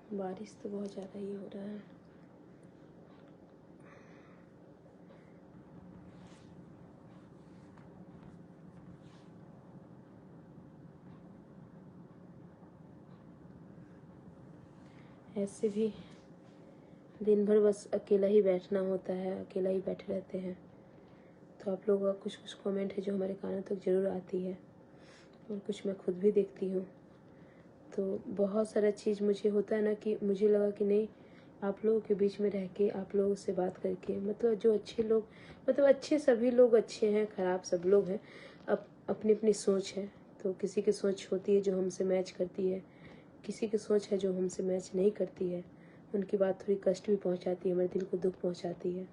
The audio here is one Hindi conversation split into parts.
बारिश तो बहुत ज़्यादा ही हो रहा है। ऐसे भी दिन भर बस अकेला ही बैठना होता है, अकेला ही बैठे रहते हैं। तो आप लोगों का कुछ कुछ कमेंट है जो हमारे कानों तक ज़रूर आती है और कुछ मैं खुद भी देखती हूँ। तो बहुत सारा चीज़ मुझे होता है ना कि मुझे लगा कि नहीं, आप लोगों के बीच में रह के, आप लोगों से बात करके, मतलब जो अच्छे लोग, मतलब अच्छे सभी लोग अच्छे हैं, ख़राब सब लोग हैं, अपनी अपनी सोच है। तो किसी की सोच होती है जो हमसे मैच करती है, किसी की सोच है जो हमसे मैच नहीं करती है। उनकी बात थोड़ी कष्ट भी पहुंचाती है, हमारे दिल को दुख पहुंचाती है।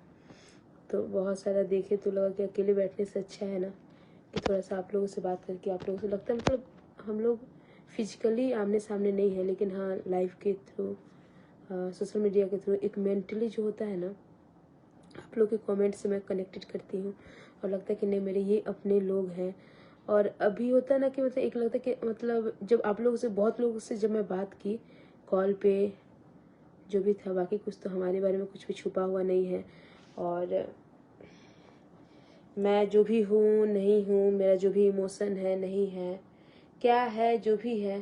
तो बहुत सारा देखे तो लगा कि अकेले बैठने से अच्छा है ना कि थोड़ा सा आप लोगों से बात करके, आप लोगों से लगता है मतलब हम लोग फिजिकली आमने सामने नहीं है, लेकिन हाँ लाइव के थ्रू, सोशल मीडिया के थ्रू एक मेंटली जो होता है ना, आप लोग के कमेंट से मैं कनेक्टेड करती हूँ और लगता है कि नहीं मेरे ये अपने लोग हैं। और अभी होता है ना कि मतलब एक लगता है कि मतलब जब आप लोगों से, बहुत लोगों से जब मैं बात की कॉल पे, जो भी था, बाकी कुछ तो हमारे बारे में कुछ भी छुपा हुआ नहीं है। और मैं जो भी हूँ नहीं हूँ, मेरा जो भी इमोशन है नहीं है, क्या है जो भी है,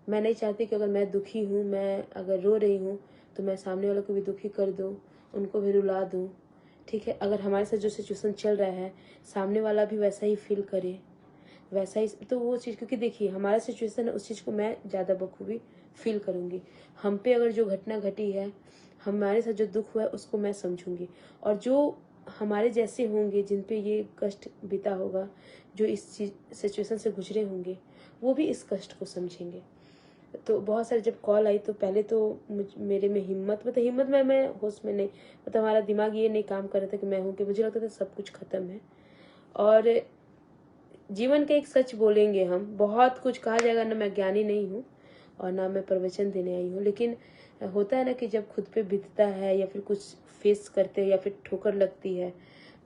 मैं नहीं चाहती कि अगर मैं दुखी हूँ, मैं अगर रो रही हूँ तो मैं सामने वालों को भी दुखी कर दूँ, उनको भी रुला दूँ। ठीक है, अगर हमारे साथ जो सिचुएशन चल रहा है सामने वाला भी वैसा ही फील करे, वैसा ही, तो वो चीज़, क्योंकि देखिए हमारा सिचुएशन है, उस चीज़ को मैं ज़्यादा बखूबी फील करूँगी। हम पे अगर जो घटना घटी है, हमारे साथ जो दुख हुआ है उसको मैं समझूंगी, और जो हमारे जैसे होंगे जिन पे ये कष्ट बीता होगा, जो इस सिचुएशन से गुजरे होंगे, वो भी इस कष्ट को समझेंगे। तो बहुत सारे जब कॉल आई तो पहले तो मेरे में हिम्मत, मतलब हिम्मत में मैं होश में नहीं, मतलब हमारा दिमाग ये नहीं काम कर रहा था कि मैं हूँ, कि मुझे लगता था सब कुछ खत्म है। और जीवन का एक सच बोलेंगे हम, बहुत कुछ कहा जाएगा ना, मैं ज्ञानी नहीं हूँ और ना मैं प्रवचन देने आई हूँ, लेकिन होता है ना कि जब खुद पे बीतता है या फिर कुछ फेस करते हैं या फिर ठोकर लगती है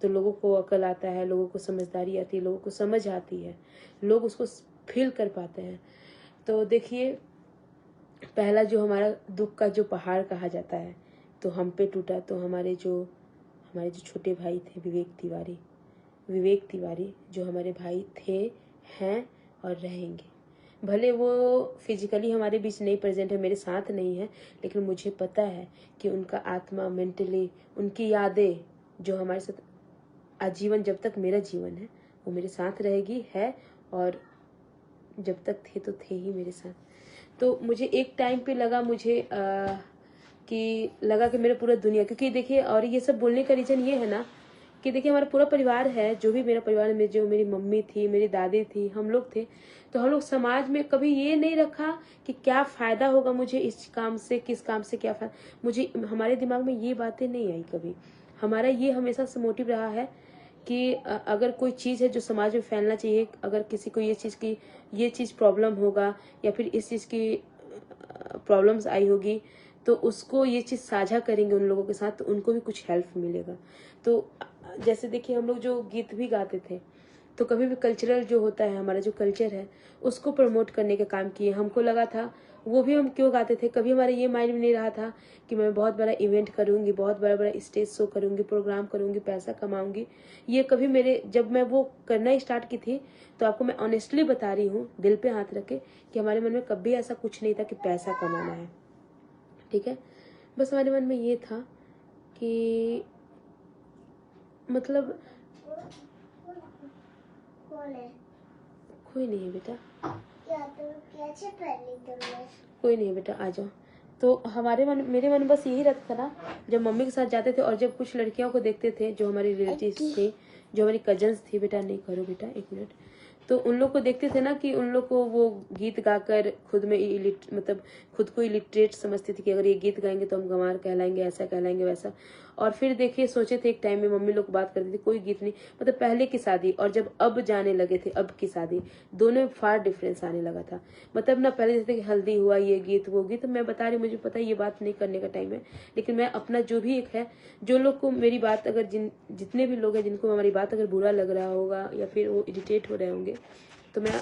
तो लोगों को अकल आता है, लोगों को समझदारी आती है, लोगों को समझ आती है, लोग उसको फील कर पाते हैं। तो देखिए, पहला जो हमारा दुख का जो पहाड़ कहा जाता है तो हम पे टूटा, तो हमारे जो छोटे भाई थे, विवेक तिवारी जो हमारे भाई थे, हैं और रहेंगे। भले वो फिजिकली हमारे बीच नहीं प्रेजेंट है, मेरे साथ नहीं है, लेकिन मुझे पता है कि उनका आत्मा, मेंटली उनकी यादें जो हमारे साथ आजीवन, जब तक मेरा जीवन है वो मेरे साथ रहेगी, है, और जब तक थे तो थे ही मेरे साथ। तो मुझे एक टाइम पे लगा, मुझे कि लगा कि मेरा पूरा दुनिया, क्योंकि देखिए, और ये सब बोलने का रीज़न ये है ना कि देखिए हमारा पूरा परिवार है, जो भी मेरा परिवार में, जो मेरी मम्मी थी, मेरी दादी थी, हम लोग थे, तो हम लोग समाज में कभी ये नहीं रखा कि क्या फ़ायदा होगा मुझे इस काम से, किस काम से क्या फ़ायदा, मुझे, हमारे दिमाग में ये बातें नहीं आई कभी। हमारा ये हमेशा से मोटिव रहा है कि अगर कोई चीज़ है जो समाज में फैलना चाहिए, अगर किसी को ये चीज़ प्रॉब्लम होगा या फिर इस चीज़ की प्रॉब्लम्स आई होगी, तो उसको ये चीज़ साझा करेंगे उन लोगों के साथ, तो उनको भी कुछ हेल्प मिलेगा। तो जैसे देखिए, हम लोग जो गीत भी गाते थे, तो कभी भी कल्चरल जो होता है, हमारा जो कल्चर है उसको प्रमोट करने का काम किए। हमको लगा था वो भी हम क्यों गाते थे, कभी हमारे ये माइंड में नहीं रहा था कि मैं बहुत बड़ा इवेंट करूँगी, बहुत बड़ा बड़ा स्टेज शो करूँगी, प्रोग्राम करूँगी, पैसा कमाऊँगी। ये कभी मेरे, जब मैं वो करना स्टार्ट की थी, तो आपको मैं ऑनेस्टली बता रही हूँ, दिल पे हाथ रख के, कि हमारे मन में कभी ऐसा कुछ नहीं था कि पैसा कमाना है। ठीक है, बस हमारे मन में ये था कि मतलब कोई नहीं है बेटा, कोई नहीं है बेटा, आ जाओ। तो मेरे मन में बस यही रहता था ना, जब मम्मी के साथ जाते थे और जब कुछ लड़कियों को देखते थे जो हमारी रिलेटिव्स थी, जो हमारी कजन्स थी, बेटा नहीं करो बेटा, एक मिनट, तो उन लोग को देखते थे ना कि उन लोग को वो गीत गाकर खुद में मतलब खुद को इलिटरेट समझती थी कि अगर ये गीत गाएंगे तो हम गंवार कहलाएंगे, ऐसा कहलाएंगे, वैसा। और फिर देखिए, सोचे थे एक टाइम में, मम्मी लोग बात करती थी, कोई गीत नहीं, मतलब पहले की शादी और जब अब जाने लगे थे, अब की शादी, दोनों में फार डिफरेंस आने लगा था। मतलब ना पहले जैसे कि हल्दी हुआ, ये गीत वो गीत, मैं बता रही, मुझे पता है ये बात नहीं करने का टाइम है, लेकिन मैं अपना जो भी एक है, जो लोग को मेरी बात, अगर जितने भी लोग हैं जिनको हमारी बात अगर बुरा लग रहा होगा या फिर वो इरिटेट हो रहे होंगे, तो मैं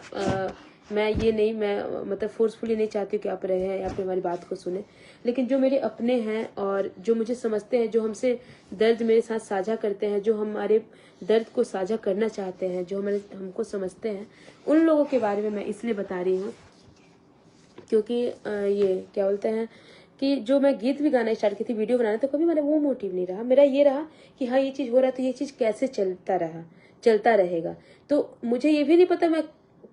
मैं ये नहीं, मैं मतलब फोर्सफुली नहीं चाहती हूँ कि आप रहें या फिर हमारी बात को सुने, लेकिन जो मेरे अपने हैं और जो मुझे समझते हैं, जो हमसे दर्द मेरे साथ साझा करते हैं, जो हमारे दर्द को साझा करना चाहते हैं, जो हमको समझते हैं, उन लोगों के बारे में मैं इसलिए बता रही हूँ क्योंकि ये क्या बोलते हैं कि जो मैं गीत भी गाना स्टार्ट की थी, वीडियो बनाना, तो कभी मेरा वो मोटिव नहीं रहा। मेरा ये रहा कि हाँ ये चीज़ हो रहा है तो ये चीज़ कैसे चलता रहेगा। तो मुझे ये भी नहीं पता मैं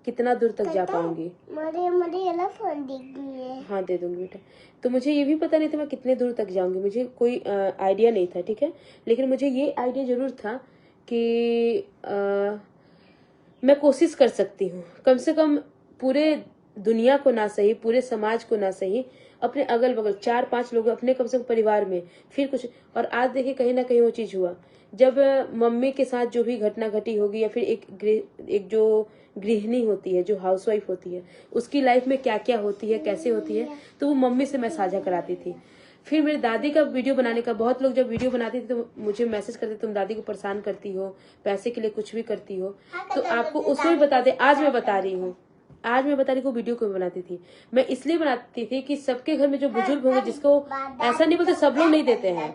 कितना दूर तक जा पाऊंगी। हाँ दे दूंगी बेटा। तो मुझे ये भी पता नहीं था मैं कितने दूर तक जाऊंगी, मुझे कोई आइडिया नहीं था, ठीक है। लेकिन मुझे ये आइडिया जरूर था कि मैं कोशिश कर सकती हूँ, कम से कम पूरे दुनिया को ना सही, पूरे समाज को ना सही, अपने अगल बगल 4-5 लोग, अपने कम से कम परिवार में फिर कुछ। और आज देखिए कहीं ना कहीं वो चीज हुआ, जब मम्मी के साथ जो भी घटना घटी होगी, या फिर एक जो गृहिणी होती है, जो हाउसवाइफ होती है, उसकी लाइफ में क्या क्या होती है, कैसे होती है, तो वो मम्मी से मैं साझा कराती थी। फिर मेरी दादी का वीडियो बनाने का, बहुत लोग जब वीडियो बनाती थी तो मुझे मैसेज करते, तुम दादी को परेशान करती हो, पैसे के लिए कुछ भी करती हो। तो आपको उसमें भी बताते, आज मैं बता रही हूँ को वीडियो क्यों बनाती थी। मैं इसलिए बनाती थी कि सबके घर में जो बुजुर्ग होंगे, जिसको ऐसा नहीं बोलते सब लोग नहीं देते हैं,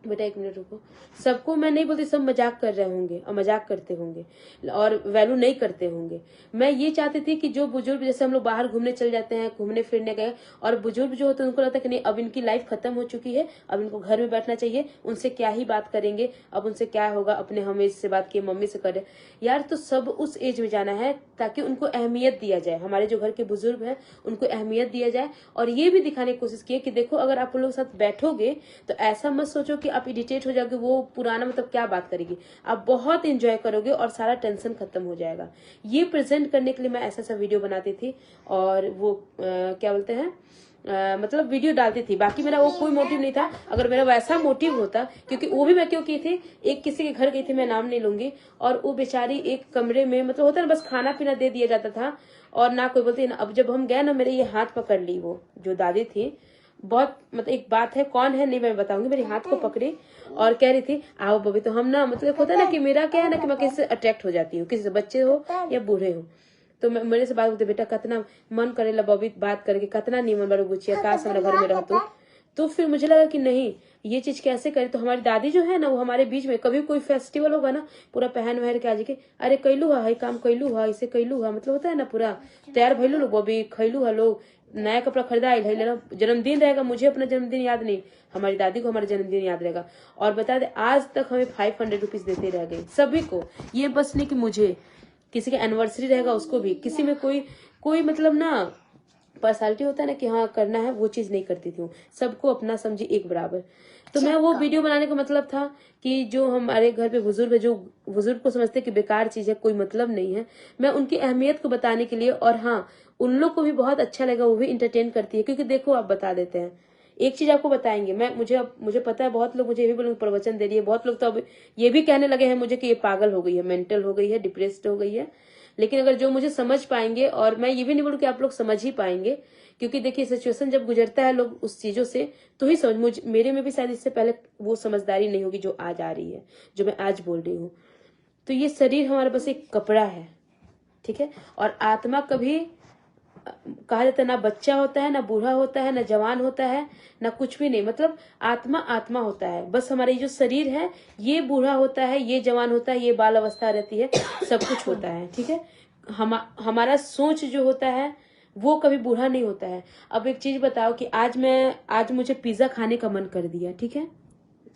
बेटा 1 मिनट रुको, सबको मैं नहीं बोलती सब मजाक कर रहे होंगे और मजाक करते होंगे और वैल्यू नहीं करते होंगे। मैं ये चाहती थी कि जो बुजुर्ग, जैसे हम लोग बाहर घूमने चल जाते हैं, घूमने फिरने गए, और बुजुर्ग जो होते हैं उनको लगता है कि नहीं अब इनकी लाइफ खत्म हो चुकी है, अब इनको घर में बैठना चाहिए, उनसे क्या ही बात करेंगे, अब उनसे क्या होगा, अपने हम इससे बात किए, मम्मी से करे। यार तो सब उस एज में जाना है ताकि उनको अहमियत दिया जाए, हमारे जो घर के बुजुर्ग हैं उनको अहमियत दिया जाए। और ये भी दिखाने की कोशिश की कि देखो अगर आप उन लोगों के साथ बैठोगे तो ऐसा मत सोचो कि आप इरिटेट हो जाओगे, वो पुराना मतलब क्या बात करेगी, आप बहुत एंजॉय करोगे और सारा टेंशन खत्म हो जाएगा। ये प्रेजेंट करने के लिए मैं ऐसा विडियो बनाती थी, और वो क्या बोलते हैं मतलब वीडियो डालती थी। बाकी मेरा वो कोई मोटिव नहीं था। अगर मेरा वैसा मोटिव होता, क्योंकि वो भी मैं क्यों की थी, एक किसी के घर गई थी, मैं नाम नहीं लूंगी, और वो बेचारी एक कमरे में, मतलब होता है ना, बस खाना पीना दे दिया जाता था और ना कोई बोलती ना। अब जब हम गए ना, मेरे ये हाथ पकड़ ली वो जो दादी थी, बहुत मतलब एक बात है, कौन है नहीं मैं बताऊंगी, मेरे हाथ को पकड़ी और कह रही थी आओ बबी। तो हम ना मतलब होता है ना कि मेरा क्या है ना कि मैं किसी से अट्रैक्ट हो जाती हूँ, किसी से, बच्चे हो या बूढ़े हो। तो मेरे से बात बोलते, बेटा कितना मन करेला बबी बात करके, कितना नीमन बारू बुचिया, काश हमारे घर में रहतू। तो फिर मुझे लगा कि नहीं ये चीज कैसे करे। तो हमारी दादी जो है ना, वो हमारे बीच में कभी कोई फेस्टिवल होगा ना, पूरा पहन वहन के आज के, अरे कैलू है काम, कैलू है इसे, कैलू है, मतलब होता है ना पूरा तैयार भैलू लोग, बबी खैलू है लोग, नया कपड़ा खरीदा है लेना, जन्मदिन रहेगा, मुझे अपना जन्मदिन याद नहीं, हमारी दादी को हमारा जन्मदिन याद रहेगा। और बता दे आज तक हमें 500 रुपीज देते रह गए सभी को। ये बस नहीं कि मुझे, किसी का एनिवर्सरी रहेगा उसको भी, किसी में कोई मतलब ना पर्सनालिटी होता है ना कि हाँ करना है, वो चीज नहीं करती थी। सबको अपना समझी एक बराबर। तो मैं वो वीडियो बनाने का मतलब था कि जो हमारे घर पे बुजुर्ग है, जो बुजुर्ग को समझते कि बेकार चीज है, कोई मतलब नहीं है, मैं उनकी अहमियत को बताने के लिए। और हाँ उन लोग को भी बहुत अच्छा लगा, वो भी इंटरटेन करती है। क्योंकि देखो आप बता देते हैं, एक चीज आपको बताएंगे, मुझे पता है बहुत लोग मुझे ये भी बोलेंगे प्रवचन दे रही है, बहुत लोग तो अब ये भी कहने लगे हैं मुझे कि ये पागल हो गई है, मेंटल हो गई है, डिप्रेस्ड हो गई है। लेकिन अगर जो मुझे समझ पाएंगे, और मैं ये भी नहीं बोलूँ कि आप लोग समझ ही पाएंगे, क्योंकि देखिए सिचुएशन जब गुजरता है लोग उस चीजों से, तो ही समझ, मेरे में भी शायद इससे पहले वो समझदारी नहीं होगी जो आज आ रही है, जो मैं आज बोल रही हूँ। तो ये शरीर हमारा बस एक कपड़ा है, ठीक है। और आत्मा कभी कहा जाता है ना बच्चा होता है, ना बूढ़ा होता है, ना जवान होता है, ना कुछ भी नहीं। मतलब आत्मा आत्मा होता है। बस हमारे जो शरीर है ये बूढ़ा होता है, ये जवान होता है, ये बाल अवस्था रहती है, सब कुछ होता है, ठीक है। हमारा सोच जो होता है वो कभी बूढ़ा नहीं होता है। अब एक चीज बताओ कि आज मुझे पिज्जा खाने का मन कर दिया, ठीक है,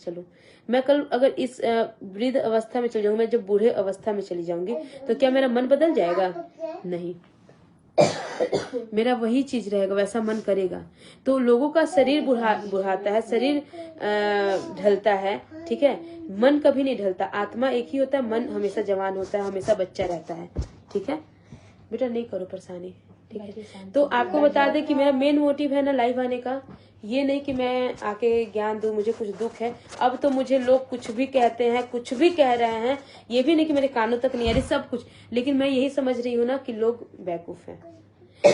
चलो मैं कल अगर इस वृद्ध अवस्था में चली जाऊंगी, मैं जब बूढ़े अवस्था में चली जाऊंगी, तो क्या मेरा मन बदल जाएगा? नहीं मेरा वही चीज रहेगा, वैसा मन करेगा। तो लोगों का शरीर बुढ़ाता है, शरीर ढलता है, ठीक है, मन कभी नहीं ढलता। आत्मा एक ही होता है, मन हमेशा जवान होता है, हमेशा बच्चा रहता है, ठीक है। बेटा नहीं करो परेशानी, ठीक है। तो आपको बता दें कि मेरा मेन मोटिव है ना लाइव आने का, ये नहीं कि मैं आके ज्ञान दूं, मुझे कुछ दुख है। अब तो मुझे लोग कुछ भी कहते हैं, कुछ भी कह रहे हैं, ये भी नहीं कि मेरे कानों तक नहीं आ रही सब कुछ, लेकिन मैं यही समझ रही हूँ ना कि लोग बेवकूफ हैं।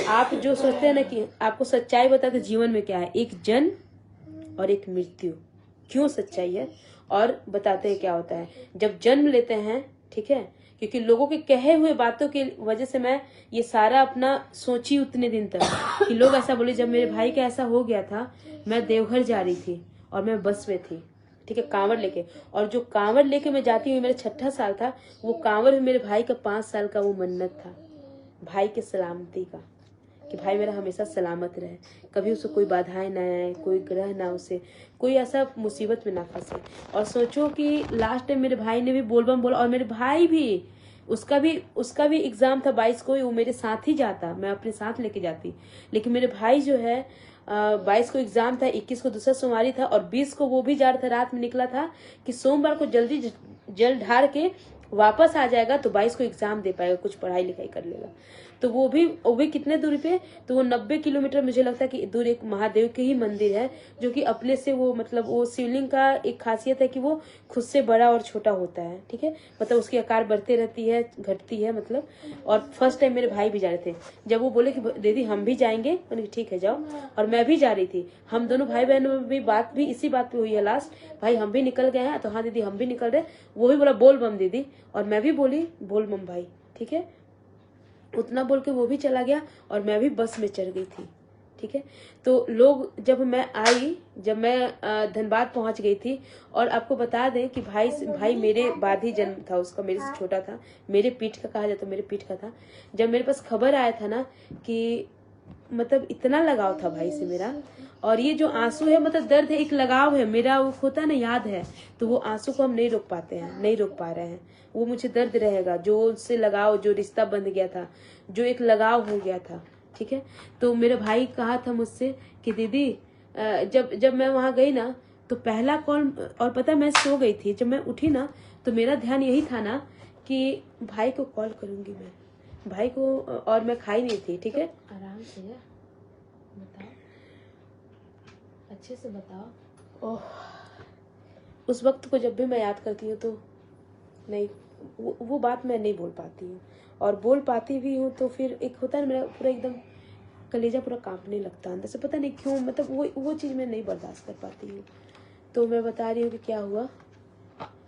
आप जो सोचते हैं ना कि आपको सच्चाई बताते जीवन में क्या है, एक जन्म और एक मृत्यु, क्यों सच्चाई है, और बताते हैं क्या होता है। जब जन्म लेते हैं, ठीक है, क्योंकि लोगों के कहे हुए बातों की वजह से मैं ये सारा अपना सोची उतने दिन तक कि लोग ऐसा बोले। जब मेरे भाई का ऐसा हो गया था, मैं देवघर जा रही थी और मैं बस में थी, ठीक है, कांवड़ लेके। और जो कांवड़ लेके मैं जाती हूँ, मेरा 6ठा साल था, वो कांवड़ में मेरे भाई का 5 साल का वो मन्नत था, भाई के सलामती का, कि भाई मेरा हमेशा सलामत रहे, कभी उसको कोई बाधाएं ना आए, कोई ग्रह ना उसे, कोई ऐसा मुसीबत में ना फंसे। और सोचो कि लास्ट टाइम मेरे भाई ने भी बोलबम बोला, और मेरे भाई भी उसका भी एग्जाम था 22 को, वो मेरे साथ ही जाता, मैं अपने साथ लेके जाती। लेकिन मेरे भाई जो है 22 को एग्जाम था, 21 को दूसरा सोमवारी था, और 20 को वो भी जा रहा था, रात में निकला था कि सोमवार को जल्दी जल ढार के वापस आ जाएगा तो 22 को एग्जाम दे पाएगा, कुछ पढ़ाई लिखाई कर लेगा। तो वो भी कितने दूरी पे, तो वो 90 किलोमीटर मुझे लगता है कि दूर एक महादेव के ही मंदिर है, जो कि अपने से वो मतलब वो शिवलिंग का एक खासियत है कि वो खुद से बड़ा और छोटा होता है, ठीक है, मतलब उसकी आकार बढ़ती रहती है, घटती है मतलब। और फर्स्ट टाइम मेरे भाई भी जा रहे थे, जब वो बोले कि दीदी हम भी जाएंगे, मैंने ठीक है जाओ, और मैं भी जा रही थी। हम दोनों भाई बहनों में भी बात भी इसी बात पे हुई है लास्ट, भाई हम भी निकल गए हैं, तो हाँ दीदी हम भी निकल रहे। वो भी बोला बोल बम दीदी, और मैं भी बोली बोल बम भाई, ठीक है। उतना बोल के वो भी चला गया और मैं भी बस में चढ़ गई थी, ठीक है। तो लोग जब मैं धनबाद पहुंच गई थी, और आपको बता दें कि भाई मेरे बाद ही जन्म था उसका, मेरे से छोटा था, मेरे पीठ का कहा जाए तो मेरे पीठ का था। जब मेरे पास खबर आया था ना कि मतलब इतना लगाव था भाई से मेरा, और ये जो आंसू है मतलब दर्द है, एक लगाव है मेरा, वो होता है ना, याद है, तो वो आंसू को हम नहीं रोक पाते हैं, नहीं रोक पा रहे हैं, वो मुझे दर्द रहेगा, जो उससे लगाव, जो रिश्ता बंध गया था, जो एक लगाव हो गया था, ठीक है। तो मेरे भाई कहा था मुझसे कि दीदी जब मैं वहां गई ना, तो पहला कॉल, और पता मैं सो गई थी, जब मैं उठी ना तो मेरा ध्यान यही था ना कि भाई को कॉल करूंगी मैं, भाई को, और मैं खाई नहीं थी, ठीक है। आराम से बताओ, अच्छे से बताओ। ओह, उस वक्त को जब भी मैं याद करती हूँ तो नहीं, वो बात मैं नहीं बोल पाती हूँ, और बोल पाती भी हूँ तो फिर एक होता है मेरा पूरा एकदम कलेजा पूरा कांपने लगता है अंदर से, पता नहीं क्यों, मतलब वो चीज़ मैं नहीं बर्दाश्त कर पाती हूँ। तो मैं बता रही हूँ कि क्या हुआ।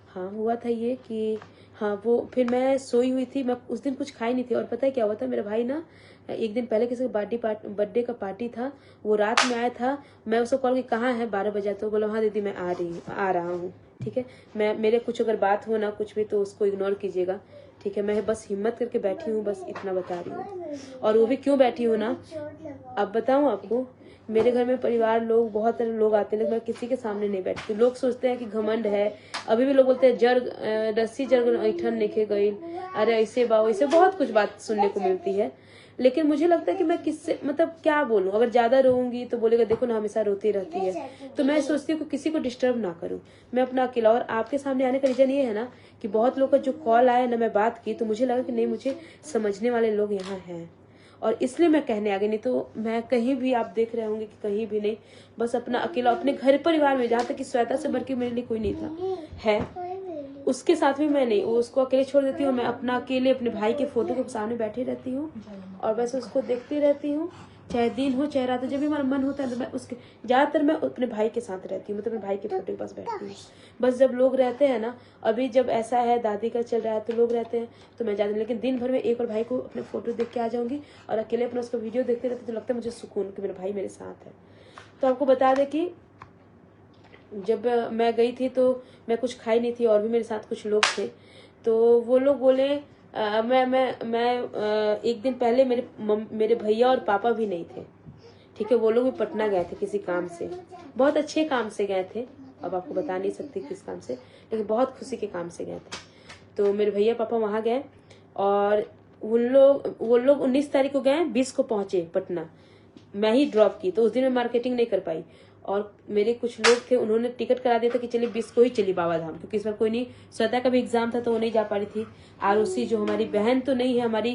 हाँ, हुआ था ये कि हाँ, वो फिर मैं सोई हुई थी, मैं उस दिन कुछ खाई नहीं थी, और पता है क्या हुआ था, मेरा भाई ना एक दिन पहले किसी का बर्थडे का पार्टी था, वो रात में आया था, मैं उसको कॉल की कहाँ है, 12 बजा, तो बोला हाँ दीदी मैं आ रहा हूँ, ठीक है। मेरे कुछ अगर बात हो ना कुछ भी तो उसको इग्नोर कीजिएगा, ठीक है। मैं बस हिम्मत करके बैठी हूँ, बस इतना बता रही हूँ। और वो भी क्यों बैठी हूँ ना, अब बताऊँ आपको, मेरे घर में परिवार लोग बहुत सारे लोग आते हैं, लेकिन मैं किसी के सामने नहीं बैठती। लोग सोचते हैं कि घमंड है, अभी भी लोग बोलते हैं रस्सी जर्ग ऐठन नेखे गई, अरे ऐसे बाओ, ऐसे बहुत कुछ बात सुनने को मिलती है। लेकिन मुझे लगता है कि मैं किससे मतलब क्या बोलूं, अगर ज्यादा रोऊंगी तो बोलेगा देखो ना हमेशा रोती रहती है, तो मैं सोचती हूँ कि किसी को डिस्टर्ब ना करूं, मैं अपना अकेला। और आपके सामने आने का रीजन ये है ना कि बहुत लोग का जो कॉल आया ना, मैं बात की तो मुझे लगा कि नहीं, मुझे समझने वाले लोग यहाँ हैं, और इसलिए मैं कहने आ गई। नहीं तो मैं कहीं भी, आप देख रहे होंगे कि कहीं भी नहीं, बस अपना अकेला, अपने घर परिवार में, जहाँ तक कि श्वेता से बढ़ के मेरे लिए कोई नहीं था, है उसके साथ भी मैं नहीं, वो उसको अकेले छोड़ देती हूँ, मैं अपना अकेले अपने भाई के फोटो के सामने बैठी रहती हूँ, और बस उसको देखती रहती हूँ, चाहे दिन हो चाहे रात हो, जब भी मेरा मन होता है तो मैं उसके, ज्यादातर मैं अपने भाई के साथ रहती हूँ, मतलब अपने भाई के फोटो के पास बैठती हूँ। बस जब लोग रहते हैं ना, अभी जब ऐसा है दादी का चल रहा है तो लोग रहते हैं तो मैं जाती हूँ, लेकिन दिन भर में एक और भाई को अपने फोटो देख के आ जाऊंगी, और अकेले अपना उसका वीडियो देखते रहती, तो लगता है मुझे सुकून कि मेरा भाई मेरे साथ है। तो आपको बता दें कि जब मैं गई थी तो मैं कुछ खाई नहीं थी, और भी मेरे साथ कुछ लोग थे, तो वो लोग बोले मैं एक दिन पहले मेरे भैया और पापा भी नहीं थे, ठीक है, वो लोग भी पटना गए थे किसी काम से, बहुत अच्छे काम से गए थे, अब आपको बता नहीं सकती किस काम से, लेकिन बहुत खुशी के काम से गए थे। तो मेरे भैया पापा वहाँ गए, और वो लोग 19 तारीख को गए, 20 को पहुंचे पटना, मैं ही ड्रॉप की, तो उस दिन मैं मार्केटिंग नहीं कर पाई। और मेरे कुछ लोग थे, उन्होंने टिकट करा दिया था कि चलिए 20 को ही चली बाबा धाम, क्योंकि इस बार कोई नहीं, श्वेता का भी एग्जाम था तो वो नहीं जा पा रही थी। आरुषि जो हमारी बहन तो नहीं है, हमारी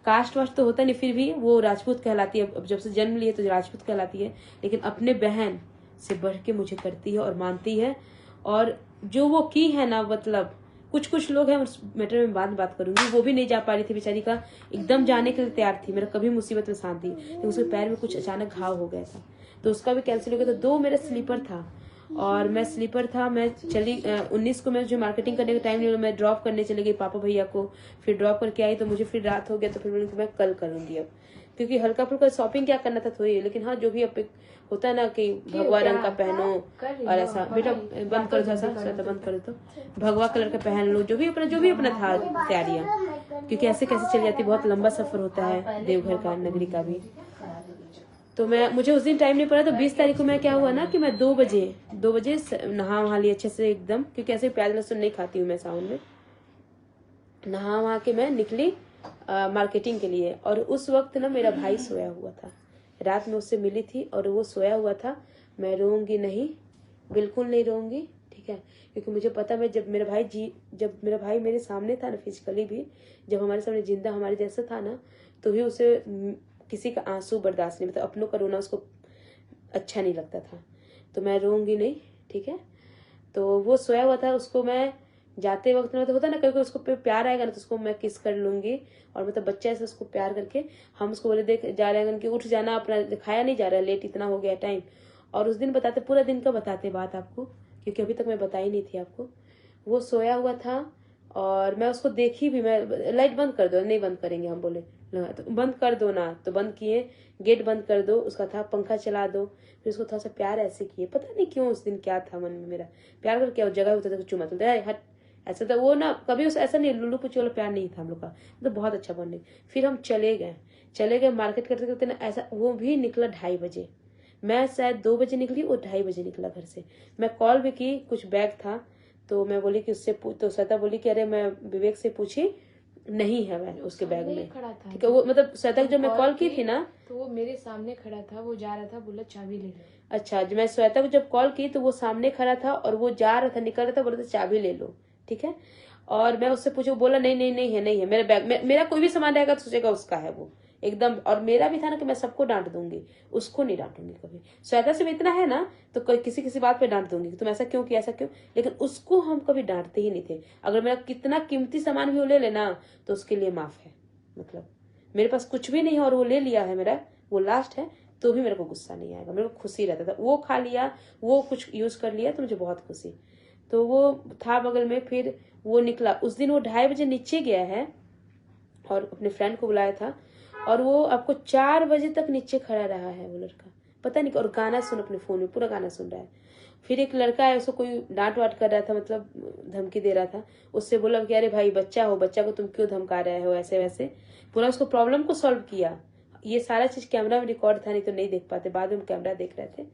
कास्ट वास्ट तो होता नहीं, फिर भी वो राजपूत कहलाती है, अब जब से जन्म लिए तो राजपूत कहलाती है, लेकिन अपने बहन से बढ़ के मुझे करती है और मानती है, और जो वो की है ना, मतलब कुछ लोग हैं, उस मैटर में बात करूंगी, वो भी नहीं जा पा रही थी बेचारी का, एकदम जाने के लिए तैयार थी, मेरा कभी मुसीबत में साथ दी, लेकिन उसके पैर में कुछ अचानक घाव हो गया था, तो उसका भी कैंसिल हो गया। तो 2 मेरा स्लीपर था, और मैं स्लीपर था, मैं चली 19 को मैं जो मार्केटिंग करने का टाइम नहीं, मैं ड्रॉप करने चली गई पापा भैया को, फिर ड्रॉप करके आई तो मुझे फिर रात हो गया, तो फिर बोली कि मैं कल करूंगी अब, क्योंकि हल्का फुल्का शॉपिंग क्या करना था थोड़ी, लेकिन हाँ जो भी अब होता है ना कि भगवा रंग का पहनो और ऐसा, बेटा बंद कर दो, ऐसा बंद कर दो, भगवा कलर का पहन लो, जो भी अपना था तैयारियां, क्योंकि ऐसे कैसे चली जाती, बहुत लंबा सफर होता है देवघर का, नगरी का भी। तो मुझे उस दिन टाइम नहीं पड़ा, तो 20 तारीख को मैं क्या हुआ ना कि मैं 2 बजे नहा वहा ली अच्छे से एकदम, क्योंकि ऐसे प्याज लहसुन नहीं खाती हूँ मैं सावन में। नहा वहा के मैं निकली मार्केटिंग के लिए, और उस वक्त ना मेरा भाई सोया हुआ था, रात में उससे मिली थी और वो सोया हुआ था। मैं रोऊंगी नहीं, बिल्कुल नहीं रोऊंगी, ठीक है, क्योंकि मुझे पता, मैं जब मेरा भाई मेरे सामने था ना, फिजिकली भी जब हमारे सामने जिंदा हमारे जैसा था ना, तो भी उसे किसी का आंसू बर्दाश्त नहीं, मतलब अपनों का रोना उसको अच्छा नहीं लगता था, तो मैं रोऊंगी नहीं, ठीक है। तो वो सोया हुआ था, उसको मैं जाते वक्त में तो होता ना, कभी उसको प्यार आएगा ना तो उसको मैं किस कर लूंगी, और मतलब बच्चा ऐसे उसको प्यार करके हम उसको बोले देख जा रहे हैं कि उठ जाना, अपना खाया नहीं जा रहा है, लेट इतना हो गया टाइम। और उस दिन बताते, पूरा दिन का बताते बात आपको, क्योंकि अभी तक मैं बताई नहीं थी आपको। वो सोया हुआ था और मैं उसको देखी भी, मैं लाइट बंद कर दो, नहीं बंद करेंगे हम बोले, तो बंद कर दो ना, तो बंद किए, गेट बंद कर दो, उसका था पंखा चला दो, फिर उसको थोड़ा सा प्यार ऐसे किए, पता नहीं क्यों उस दिन क्या था मन में मेरा, प्यार करके और जगह होता था चुमा तो हट, ऐसा था वो ना, कभी उस ऐसा नहीं लुल्लू पुच्ची वाला प्यार नहीं था हम लोग का, तो बहुत अच्छा बॉन्डिंग। फिर हम चले गए मार्केट करते करते ना, ऐसा वो भी निकला 2:30 बजे, मैं शायद 2 बजे निकली, वो 2:30 बजे निकला घर से। मैं कॉल भी की, कुछ बैग था तो मैं बोली कि उससे तो श्वेता बोली कि अरे मैं विवेक से पूछी, नहीं है मैं उसके बैग में खड़ा था, ठीक है। वो मतलब श्वेता जब मैं कॉल की थी ना, तो वो मेरे सामने खड़ा था, वो जा रहा था, बोला चाबी ले लो। अच्छा, जब मैं श्वेता को जब कॉल की तो वो सामने खड़ा था और वो जा रहा था, निकल रहा था, बोला था चाबी ले लो, ठीक है। और मैं उससे पूछू, बोला नहीं नहीं नहीं है, नहीं है मेरे बैग में, मेरा कोई भी सामान रहेगा तो सोचेगा उसका है वो एकदम। और मेरा भी था ना कि मैं सबको डांट दूंगी, उसको नहीं डांटूंगी कभी। श्वेता से भी इतना है ना तो कोई किसी बात पे डांट दूंगी, तुम ऐसा क्यों किया, ऐसा क्यों, लेकिन उसको हम कभी डांटते ही नहीं थे। अगर मेरा कितना कीमती सामान भी वो ले लेना तो उसके लिए माफ है, मतलब मेरे पास कुछ भी नहीं है और वो ले लिया है मेरा, वो लास्ट है, तो भी मेरे को गुस्सा नहीं आएगा, मेरे को खुशी रहता था। वो खा लिया, वो कुछ यूज कर लिया तो मुझे बहुत खुशी। तो वो था बगल में, फिर वो निकला उस दिन, वो 2:30 बजे नीचे गया है और अपने फ्रेंड को बुलाया था, और वो आपको 4 बजे तक नीचे खड़ा रहा है वो लड़का, पता नहीं, और गाना सुन, अपने फोन में पूरा गाना सुन रहा है। फिर एक लड़का है, उसको कोई डांट वाट कर रहा था, मतलब धमकी दे रहा था, उससे बोला कि अरे भाई बच्चा हो, बच्चा को तुम क्यों धमका रहे हो, ऐसे वैसे पूरा उसको प्रॉब्लम को सॉल्व किया। ये सारा चीज कैमरा में रिकॉर्ड था, नहीं तो नहीं देख पाते, बाद में कैमरा देख रहे थे।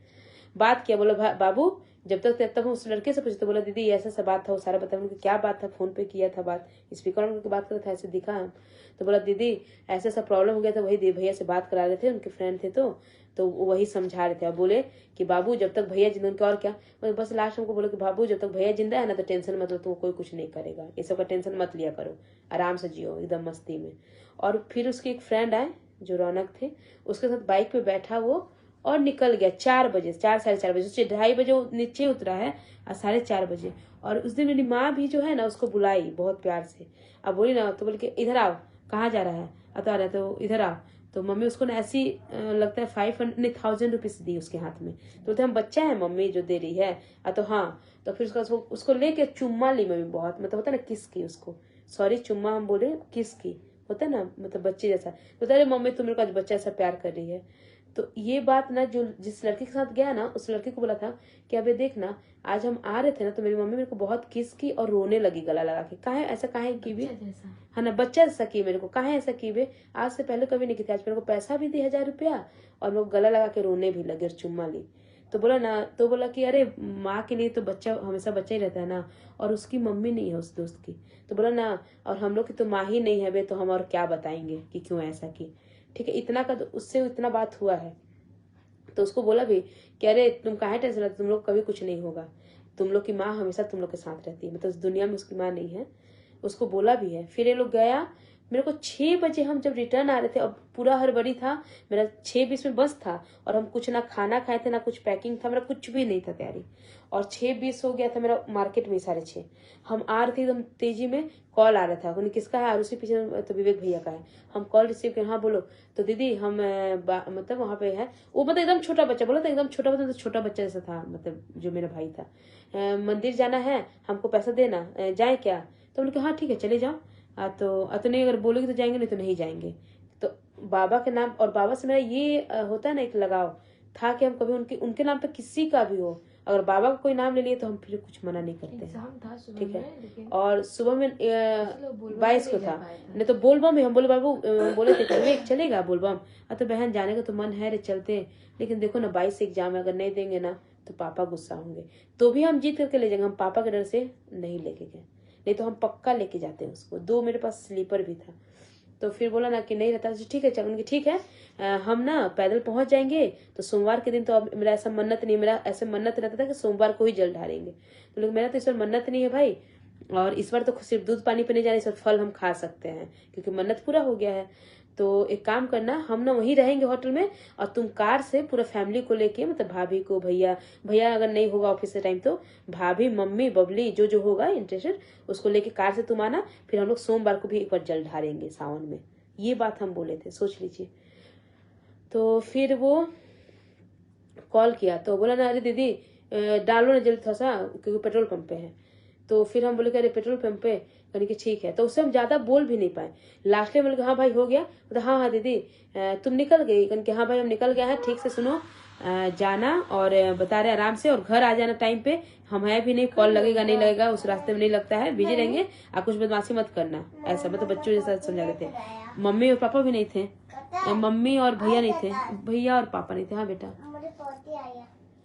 बात किया, बोला बाबू जब तक उस लड़के से पूछते, तो बोला दीदी ऐसा सा बात था, वो सारा बताया। उनको क्या बात था, फोन पे किया था बात, स्पीकर में बात कर रहा था, ऐसे दिखा हम। तो बोला दीदी ऐसा सा प्रॉब्लम हो गया था, वही भैया से बात करा रहे थे, उनके फ्रेंड थे तो वही समझा रहे थे। अब बोले कि बाबू जब तक भैया जिंदा, उनके और क्या, बस लास्ट हमको बोले कि बाबू जब तक भैया जिंदा है ना तो टेंशन मत लो, तो कोई कुछ नहीं करेगा, ये सब का टेंशन मत लिया करो, आराम से जियो एकदम मस्ती में। और फिर उसके एक फ्रेंड आए जो रौनक थे, उसके साथ बाइक पे बैठा वो और निकल गया 4 बजे, 4 साढ़े 4 बजे, उससे 2:30 बजे वो नीचे उतरा है और 4:30 बजे। और उस दिन मेरी माँ भी जो है ना उसको बुलाई बहुत प्यार से, अब बोली ना, तो बोल के इधर आओ, कहाँ जा रहा है, अता रहा, तो इधर आओ। तो मम्मी उसको ना ऐसी लगता है 500 रुपीज दी उसके हाथ में, तो बोलते हम बच्चा है मम्मी जो दे रही है, तो हाँ। तो फिर उसको लेके चुम्मा ली मम्मी, बहुत मतलब होता है ना किस की, उसको सॉरी चुम्मा हम बोले, किस की होता है ना, मतलब बच्चे जैसा। तो अरे मम्मी तुम मेरे को आज बच्चा ऐसा प्यार कर रही है। तो ये बात ना, जो जिस लड़के के साथ गया ना, उस लड़के को बोला था कि अबे देख ना, आज हम आ रहे थे ना तो मेरी मम्मी मेरे को बहुत किस की और रोने लगी गला लगा के, काहे ऐसा काहे की भी, है ना बच्चा जैसा की मेरे को, काहे ऐसा की बे, आज से पहले कभी नहीं की थी, आज मेरे को पैसा भी दी 1000 रुपया और मेरे को गला लगा के रोने भी लगे और चुम्मा ली। तो बोला ना, तो बोला कि अरे माँ के लिए तो बच्चा हमेशा बच्चा ही रहता है ना, और उसकी मम्मी नहीं है उस दोस्त की, तो बोला ना, और हम लोग की तो माँ ही नहीं है बे, तो हम और क्या बताएंगे कि क्यों ऐसा की, ठीक है। इतना का तो उससे इतना बात हुआ है। तो उसको बोला भी कि अरे तुम काहे टेंशन लेते, तुम लोग कभी कुछ नहीं होगा, तुम लोग की माँ हमेशा तुम लोग के साथ रहती है, मतलब इस दुनिया में उसकी माँ नहीं है, उसको बोला भी है। फिर ये लोग गया, मेरे को 6 बजे हम जब रिटर्न आ रहे थे, अब पूरा हड़बड़ी था, मेरा 6:20 में बस था और हम कुछ ना खाना खाए थे ना कुछ पैकिंग था, मेरा कुछ भी नहीं था तैयारी, और 6:20 हो गया था मेरा मार्केट में 6:30। हम आ रहे थे एकदम तेजी में, कॉल आ रहा था, उन्हें किसका है, और उसी पीछे तो विवेक भैया का है। हम कॉल रिसीव किए, हाँ बोलो। तो दीदी हम मतलब वहाँ पे है, वो मतलब एकदम छोटा बच्चा बोला था, एकदम छोटा बच्चा, तो छोटा बच्चा जैसा था, मतलब जो मेरा भाई था। मंदिर जाना है, हमको पैसा देना, जाए क्या? तो उन्होंने कहा हाँ ठीक है चले जाओ। तो नहीं, अगर बोलोगे तो जाएंगे, नहीं तो नहीं जाएंगे। तो बाबा के नाम, और बाबा से मेरा ये होता है ना एक लगाव था कि हम कभी उनके उनके नाम पे किसी का भी हो, अगर बाबा का कोई नाम ले लिए तो हम फिर कुछ मना नहीं करते हैं, ठीक है। और सुबह में 22 को था, नहीं तो बोलबम में हम बोले बाबू बोले थे विवेक चलेगा बोलबम, तो बहन जाने का तो मन है रे चलते, लेकिन देखो ना 22 से एग्जाम है, अगर नहीं देंगे ना तो पापा गुस्सा होंगे, तो भी हम जीत करके ले जाएंगे। हम पापा के डर से नहीं लेके गए, नहीं तो हम पक्का लेके जाते हैं उसको। 2 मेरे पास स्लीपर भी था। तो फिर बोला ना कि नहीं रहता, ठीक है चल, उनकी ठीक है, हम ना पैदल पहुंच जाएंगे। तो सोमवार के दिन तो अब मेरा ऐसा मन्नत नहीं, मेरा ऐसे मन्नत रहता था कि सोमवार को ही जल ढारेंगे, तो लेकिन मेरा तो इस बार मन्नत नहीं है भाई, और इस बार तो सिर्फ दूध पानी पीने जाने, इस बार फल हम खा सकते हैं क्योंकि मन्नत पूरा हो गया है। तो एक काम करना, हम ना वहीं रहेंगे होटल में, और तुम कार से पूरा फैमिली को लेके, मतलब भाभी को, भैया भैया अगर नहीं होगा ऑफिस से टाइम तो भाभी मम्मी बबली जो जो होगा इंटरेस्टेड उसको लेके कार से तुम आना, फिर हम लोग सोमवार को भी एक बार जल ढारेंगे सावन में। ये बात हम बोले थे, सोच लीजिए। तो फिर वो कॉल किया तो बोला ना अरे दीदी डालो ना जल्दी थोड़ा सा, क्योंकि पेट्रोल पंप पे है। तो फिर हम बोले कि अरे पेट्रोल पंप पे, कहने की ठीक है। तो उससे हम ज्यादा बोल भी नहीं पाए, लास्ट में बोले हाँ भाई हो गया, तो हाँ हाँ दीदी तुम निकल गई, कहने की हाँ भाई हम निकल गए हैं, ठीक से सुनो, जाना और बता रहे आराम से, और घर आ जाना टाइम पे, हम है भी नहीं, कॉल लगेगा नहीं लगेगा उस रास्ते में नहीं लगता है, बिजी रहेंगे, आप कुछ बदमाशी मत करना, ऐसा मतलब बच्चों जैसा समझा रहे थे। मम्मी और पापा भी नहीं थे, मम्मी और भैया नहीं थे, भैया और पापा नहीं थे, हाँ बेटा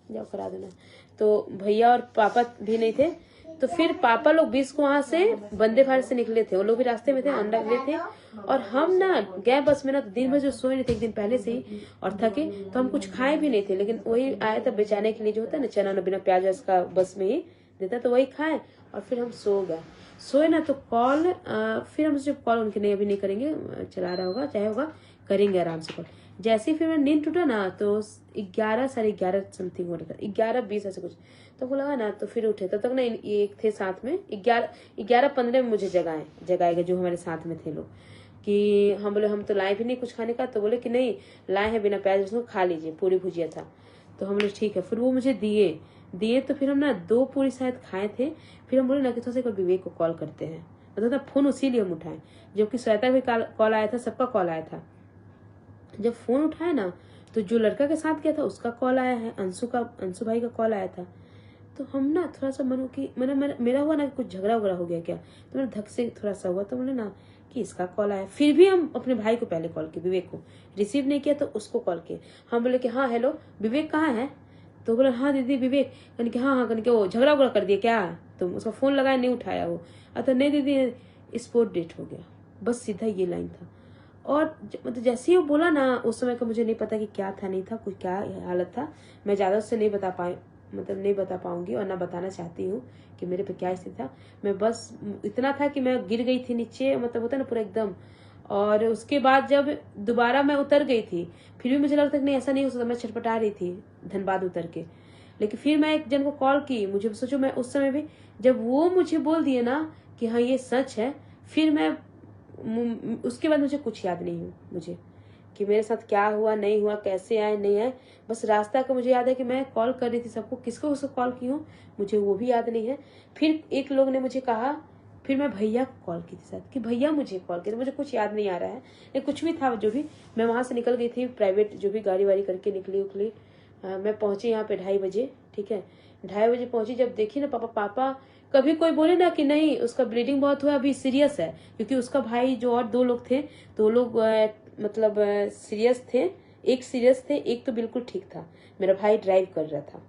जाओ करा देना। तो भैया और पापा भी नहीं थे। तो फिर पापा लोग 20 को वहां से वंदे भारत से निकले थे, वो लोग भी रास्ते में थे, अंडा गए थे, और हम ना गए बस में ना, तो दिन भर जो सोए नहीं थे एक दिन पहले से ही और थके, तो हम कुछ खाए भी नहीं थे, लेकिन वही आया था बेचाने के लिए, जो होता है ना चना ना बिना प्याज का बस में ही देता, तो वही खाए और फिर हम सोए ना। तो कॉल फिर हम जब कॉल उनके नहीं अभी नहीं करेंगे, चला रहा होगा चाहे होगा, करेंगे आराम से कॉल। जैसे ही फिर मैं नींद टूटा ना तो 11 साढ़े 11 समथिंग हो रहा था, 11:20 ऐसे कुछ, तो बोला ना, तो फिर उठे, तब तक ना एक थे साथ में, 11:15 में मुझे जगाएगा जो हमारे साथ में थे लोग, कि हम बोले हम तो लाए भी नहीं कुछ खाने का, तो बोले कि नहीं लाए हैं बिना प्याज लहसुन, खा लीजिए, पूरी भुजिया था। तो हम बोले ठीक है, फिर वो मुझे दिए तो फिर हम ना 2 पूरी शायद खाए थे। फिर हम बोले ना कि थोड़ा सा विवेक को कॉल करते हैं, मतलब फोन उसी लिए हम उठाए, जबकि श्वेता भी कॉल आया था, सबका कॉल आया था। जब फोन उठाया ना तो जो लड़का के साथ गया था उसका कॉल आया है, अंशु भाई का कॉल आया था। तो हम ना थोड़ा सा मनो कि मेरा हुआ ना कि कुछ झगड़ा वगड़ा हो गया क्या, तो मेरा धक से थोड़ा सा हुआ, तो बोले ना कि इसका कॉल आया। फिर भी हम अपने भाई को पहले कॉल किए, विवेक को रिसीव नहीं किया तो उसको कॉल किए। हम बोले कि हाँ हेलो विवेक कहाँ है, तो बोले हाँ दीदी विवेक, कहने कि हाँ कहने कि वो झगड़ा उगड़ा कर दिया क्या, तो उसका फोन लगाया नहीं उठाया वो, तो नहीं दीदी स्पोर्ट डेट हो गया, बस सीधा ये लाइन था। और मतलब जैसे ही वो बोला ना, उस समय का मुझे नहीं पता कि क्या था नहीं था, कुछ क्या हालत था, मैं ज्यादा उससे नहीं बता पाऊंगी और ना बताना चाहती हूँ कि मेरे पे क्या स्थिति था। मैं बस इतना था कि मैं गिर गई थी नीचे, मतलब होता है ना पूरा एकदम, और उसके बाद जब दोबारा मैं उतर गई थी, फिर भी मुझे लगता कि नहीं ऐसा नहीं हो सकता, मैं छटपटा रही थी धनबाद उतर के। लेकिन फिर मैं एक जन को कॉल की, मुझे सोचो मैं उस समय भी जब वो मुझे बोल दिए ना कि हाँ ये सच है, फिर मैं उसके बाद मुझे कुछ याद नहीं हुआ, मुझे कि मेरे साथ क्या हुआ नहीं हुआ, कैसे आए नहीं आए, बस रास्ता का मुझे याद है कि मैं कॉल कर रही थी सबको, किसको उसको कॉल की हूँ मुझे वो भी याद नहीं है। फिर एक लोग ने मुझे कहा, फिर मैं भैया को कॉल की थी शायद, कि भैया मुझे कॉल किया, मुझे कुछ याद नहीं आ रहा है, ये कुछ भी था जो भी। मैं वहां से निकल गई थी प्राइवेट जो भी गाड़ी वाड़ी करके निकली मैं पहुंची यहाँ पे 2:30 बजे, ठीक है 2:30 बजे पहुंची। जब देखी ना पापा कभी कोई बोले ना कि नहीं उसका ब्लीडिंग बहुत हुआ अभी सीरियस है, क्योंकि उसका भाई जो और 2 लोग थे तो वो लोग मतलब सीरियस थे, एक सीरियस थे, एक तो बिल्कुल ठीक था। मेरा भाई ड्राइव कर रहा था,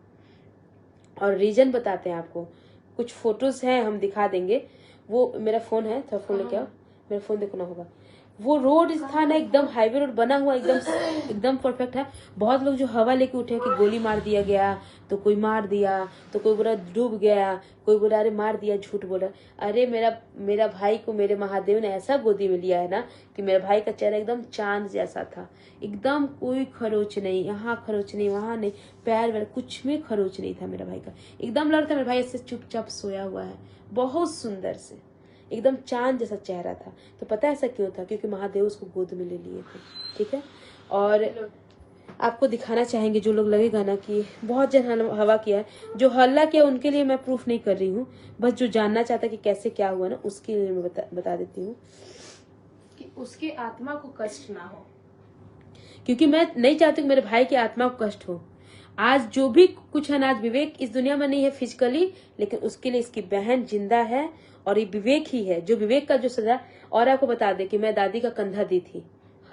और रीजन बताते हैं आपको, कुछ फोटोज हैं हम दिखा देंगे, वो मेरा फोन है, थोड़ा फोन लेके आओ, मेरा फोन देखना होगा। वो रोड था ना एकदम हाईवे रोड बना हुआ, एकदम परफेक्ट है। बहुत लोग जो हवा लेके उठे कि गोली मार दिया गया, तो कोई मार दिया, तो कोई बोला डूब गया, कोई बोला अरे मार दिया, झूठ बोला। अरे मेरा भाई को मेरे महादेव ने ऐसा गोदी में लिया है ना कि मेरे भाई का चेहरा एकदम चांद जैसा था, एकदम कोई खरोच नहीं, यहाँ खरोच नहीं, वहां नहीं, पैर वैर कुछ में खरोच नहीं था मेरा भाई का। एकदम लग रहा था मेरा भाई ऐसे चुपचाप सोया हुआ है, बहुत सुंदर से, एकदम चांद जैसा चेहरा था। तो पता है ऐसा क्यों था? क्योंकि महादेव उसको गोद में ले लिए थे। ठीक है, और आपको दिखाना चाहेंगे जो लोग लगेगा ना कि बहुत जन हवा किया है, जो हल्ला किया उनके लिए मैं प्रूफ नहीं कर रही हूँ, बस जो जानना चाहता है कि कैसे क्या हुआ ना उसके लिए मैं बता देती हूँ कि उसकी आत्मा को कष्ट ना हो, क्योंकि मैं नहीं चाहती कि मेरे भाई की आत्मा को कष्ट हो। आज जो भी कुछ है ना, आज विवेक इस दुनिया में नहीं है फिजिकली, लेकिन उसके लिए इसकी बहन जिंदा है और ये विवेक ही है जो विवेक का जो सजा। और आपको बता दे कि मैं दादी का कंधा दी थी,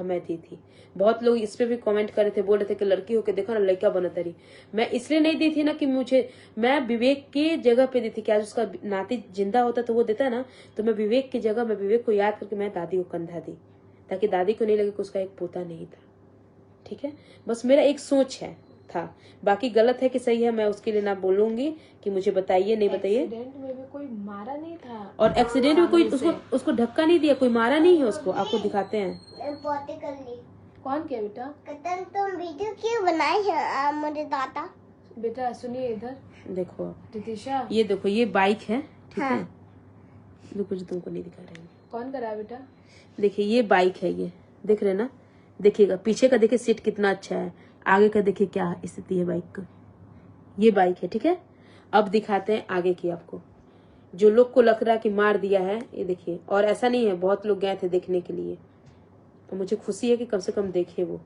मैं दी थी। बहुत लोग इस पे भी कमेंट कर रहे थे, बोल रहे थे कि लड़की होके देखो ना लड़का बना तरी। मैं इसलिए नहीं दी थी ना कि मैं विवेक की जगह पे दी थी कि आज उसका नाती जिंदा होता तो वो देता ना, तो मैं विवेक की जगह मैं विवेक को याद करके मैं दादी को कंधा दी, ताकि दादी को नहीं लगे कि उसका एक पोता नहीं था। ठीक है, बस मेरा एक सोच है था, बाकी गलत है कि सही है मैं उसके लिए ना बोलूंगी कि मुझे बताइए नहीं बताइए। एक्सीडेंट में भी कोई मारा नहीं था, और एक्सीडेंट में कोई उसको धक्का नहीं दिया, कोई मारा नहीं है उसको। आपको दिखाते हैं। कौन किया बेटा? तुम वीडियो क्यों बनाई है मुझे दादा? बेटा सुनिए इधर देखो तितिशा, ये देखो ये बाइक है, ठीक है, देखो जो तुमको नहीं दिखा रहे हैं। कौन करा बेटा? देखिए ये बाइक है, ये देख रहे ना, देखिएगा पीछे का देखिए सीट कितना अच्छा है, आगे का देखिए क्या स्थिति है बाइक का। ये बाइक है, ठीक है। अब दिखाते हैं आगे की आपको, जो लोग को लग रहा कि मार दिया है, ये देखिए। और ऐसा नहीं है, बहुत लोग गए थे देखने के लिए, तो मुझे खुशी है कि कम से कम देखे वो।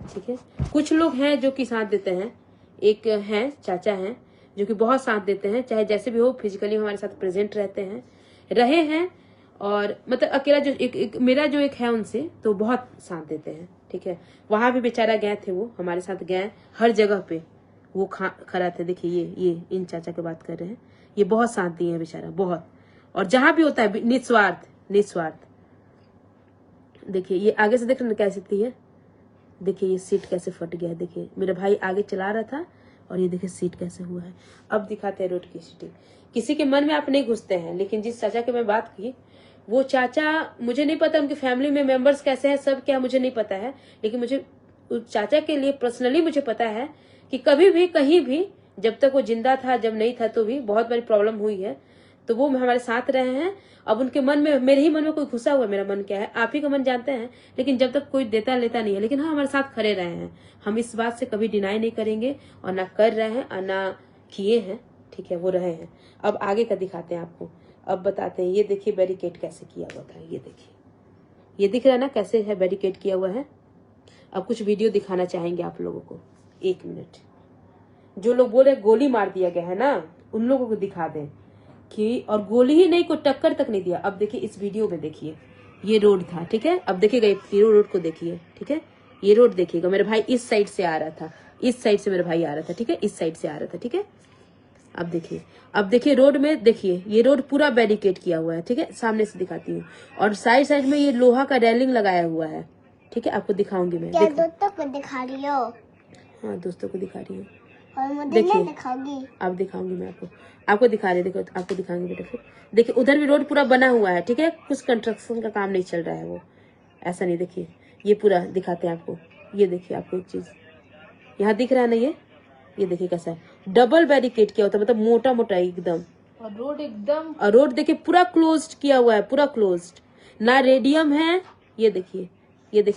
ठीक है, कुछ लोग हैं जो कि साथ देते हैं, एक हैं चाचा हैं जो कि बहुत साथ देते हैं, चाहे जैसे भी हो फिजिकली हमारे साथ प्रेजेंट रहते हैं, रहे हैं। और मतलब अकेला जो एक मेरा जो एक है उनसे तो बहुत साथ देते हैं। ठीक है, वहां भी बेचारा गए थे, वो हमारे साथ गए, हर जगह पे वो खड़ा थे। देखिए ये इन चाचा की बात कर रहे हैं, ये बहुत साथ दिए हैं बेचारा, बहुत। और जहां भी होता है निस्वार्थ। देखिए ये आगे से देख रहे क्या स्थिति है, देखिए ये सीट कैसे फट गया है। देखिए मेरा भाई आगे चला रहा था और ये देखिए सीट कैसे हुआ है। अब दिखाते हैं रोड की स्थिति। किसी के मन में आप नहीं घुसते हैं, लेकिन जिस चाचा की मैं बात की, वो चाचा, मुझे नहीं पता उनकी फैमिली में मेंबर्स कैसे हैं, सब क्या मुझे नहीं पता है, लेकिन मुझे उस चाचा के लिए पर्सनली मुझे पता है कि कभी भी कहीं भी, जब तक वो जिंदा था, जब नहीं था तो भी बहुत बड़ी प्रॉब्लम हुई है, तो वो हमारे साथ रहे हैं। अब उनके मन में, मेरे ही मन में कोई घुसा हुआ, मेरा मन क्या है आप ही का मन जानते हैं, लेकिन जब तक कोई देता लेता नहीं है, लेकिन हाँ हमारे साथ खड़े रहे हैं, हम इस बात से कभी डिनाई नहीं करेंगे, और ना कर रहे हैं और ना किए हैं। ठीक है, वो रहे हैं। अब आगे का दिखाते हैं आपको, अब बताते हैं। ये देखिए बैरिकेड कैसे किया हुआ था, ये देखिए, ये दिख रहा है ना कैसे है बैरिकेड किया हुआ है। अब कुछ वीडियो दिखाना चाहेंगे आप लोगों को, 1 मिनट। जो लोग बोल रहे गोली मार दिया गया है ना, उन लोगों को दिखा दें कि, और गोली ही नहीं, कोई टक्कर तक नहीं दिया। अब देखिए इस वीडियो में, देखिए ये रोड था, ठीक है, अब देखिएगा ये रोड को देखिए, ठीक है, ये रोड देखिएगा। मेरा भाई इस साइड से आ रहा था, इस साइड से मेरा भाई आ रहा था, ठीक है, इस साइड से आ रहा था, ठीक है। अब देखिए रोड में, देखिए ये रोड पूरा बैरिकेड किया हुआ है, ठीक है, सामने से दिखाती हूँ। और साइड में ये लोहा का रेलिंग लगाया हुआ है, ठीक है, आपको दिखाऊंगी मैं। क्या दोस्तों को दिखा रही हो? हाँ दोस्तों को दिखा रही हूँ, और मुझे नहीं दिखाओगी? अब दिखाऊंगी मैं आपको दिखा रही, देखो आपको दिखाऊंगी बेटा। फिर देखिए उधर भी रोड पूरा बना हुआ है, ठीक है, कुछ कंस्ट्रक्शन का काम नहीं चल रहा है, वो ऐसा नहीं। देखिए ये पूरा दिखाते हैं आपको, ये देखिए आपको एक चीज यहाँ दिख रहा है ना, ये देखिए कैसा है, डबल बैरिकेड किया होता है, मतलब मोटा मोटा एकदम। और रोड देखिए पूरा क्लोज्ड किया हुआ है, पूरा क्लोज्ड, ना रेडियम है। ये देखिए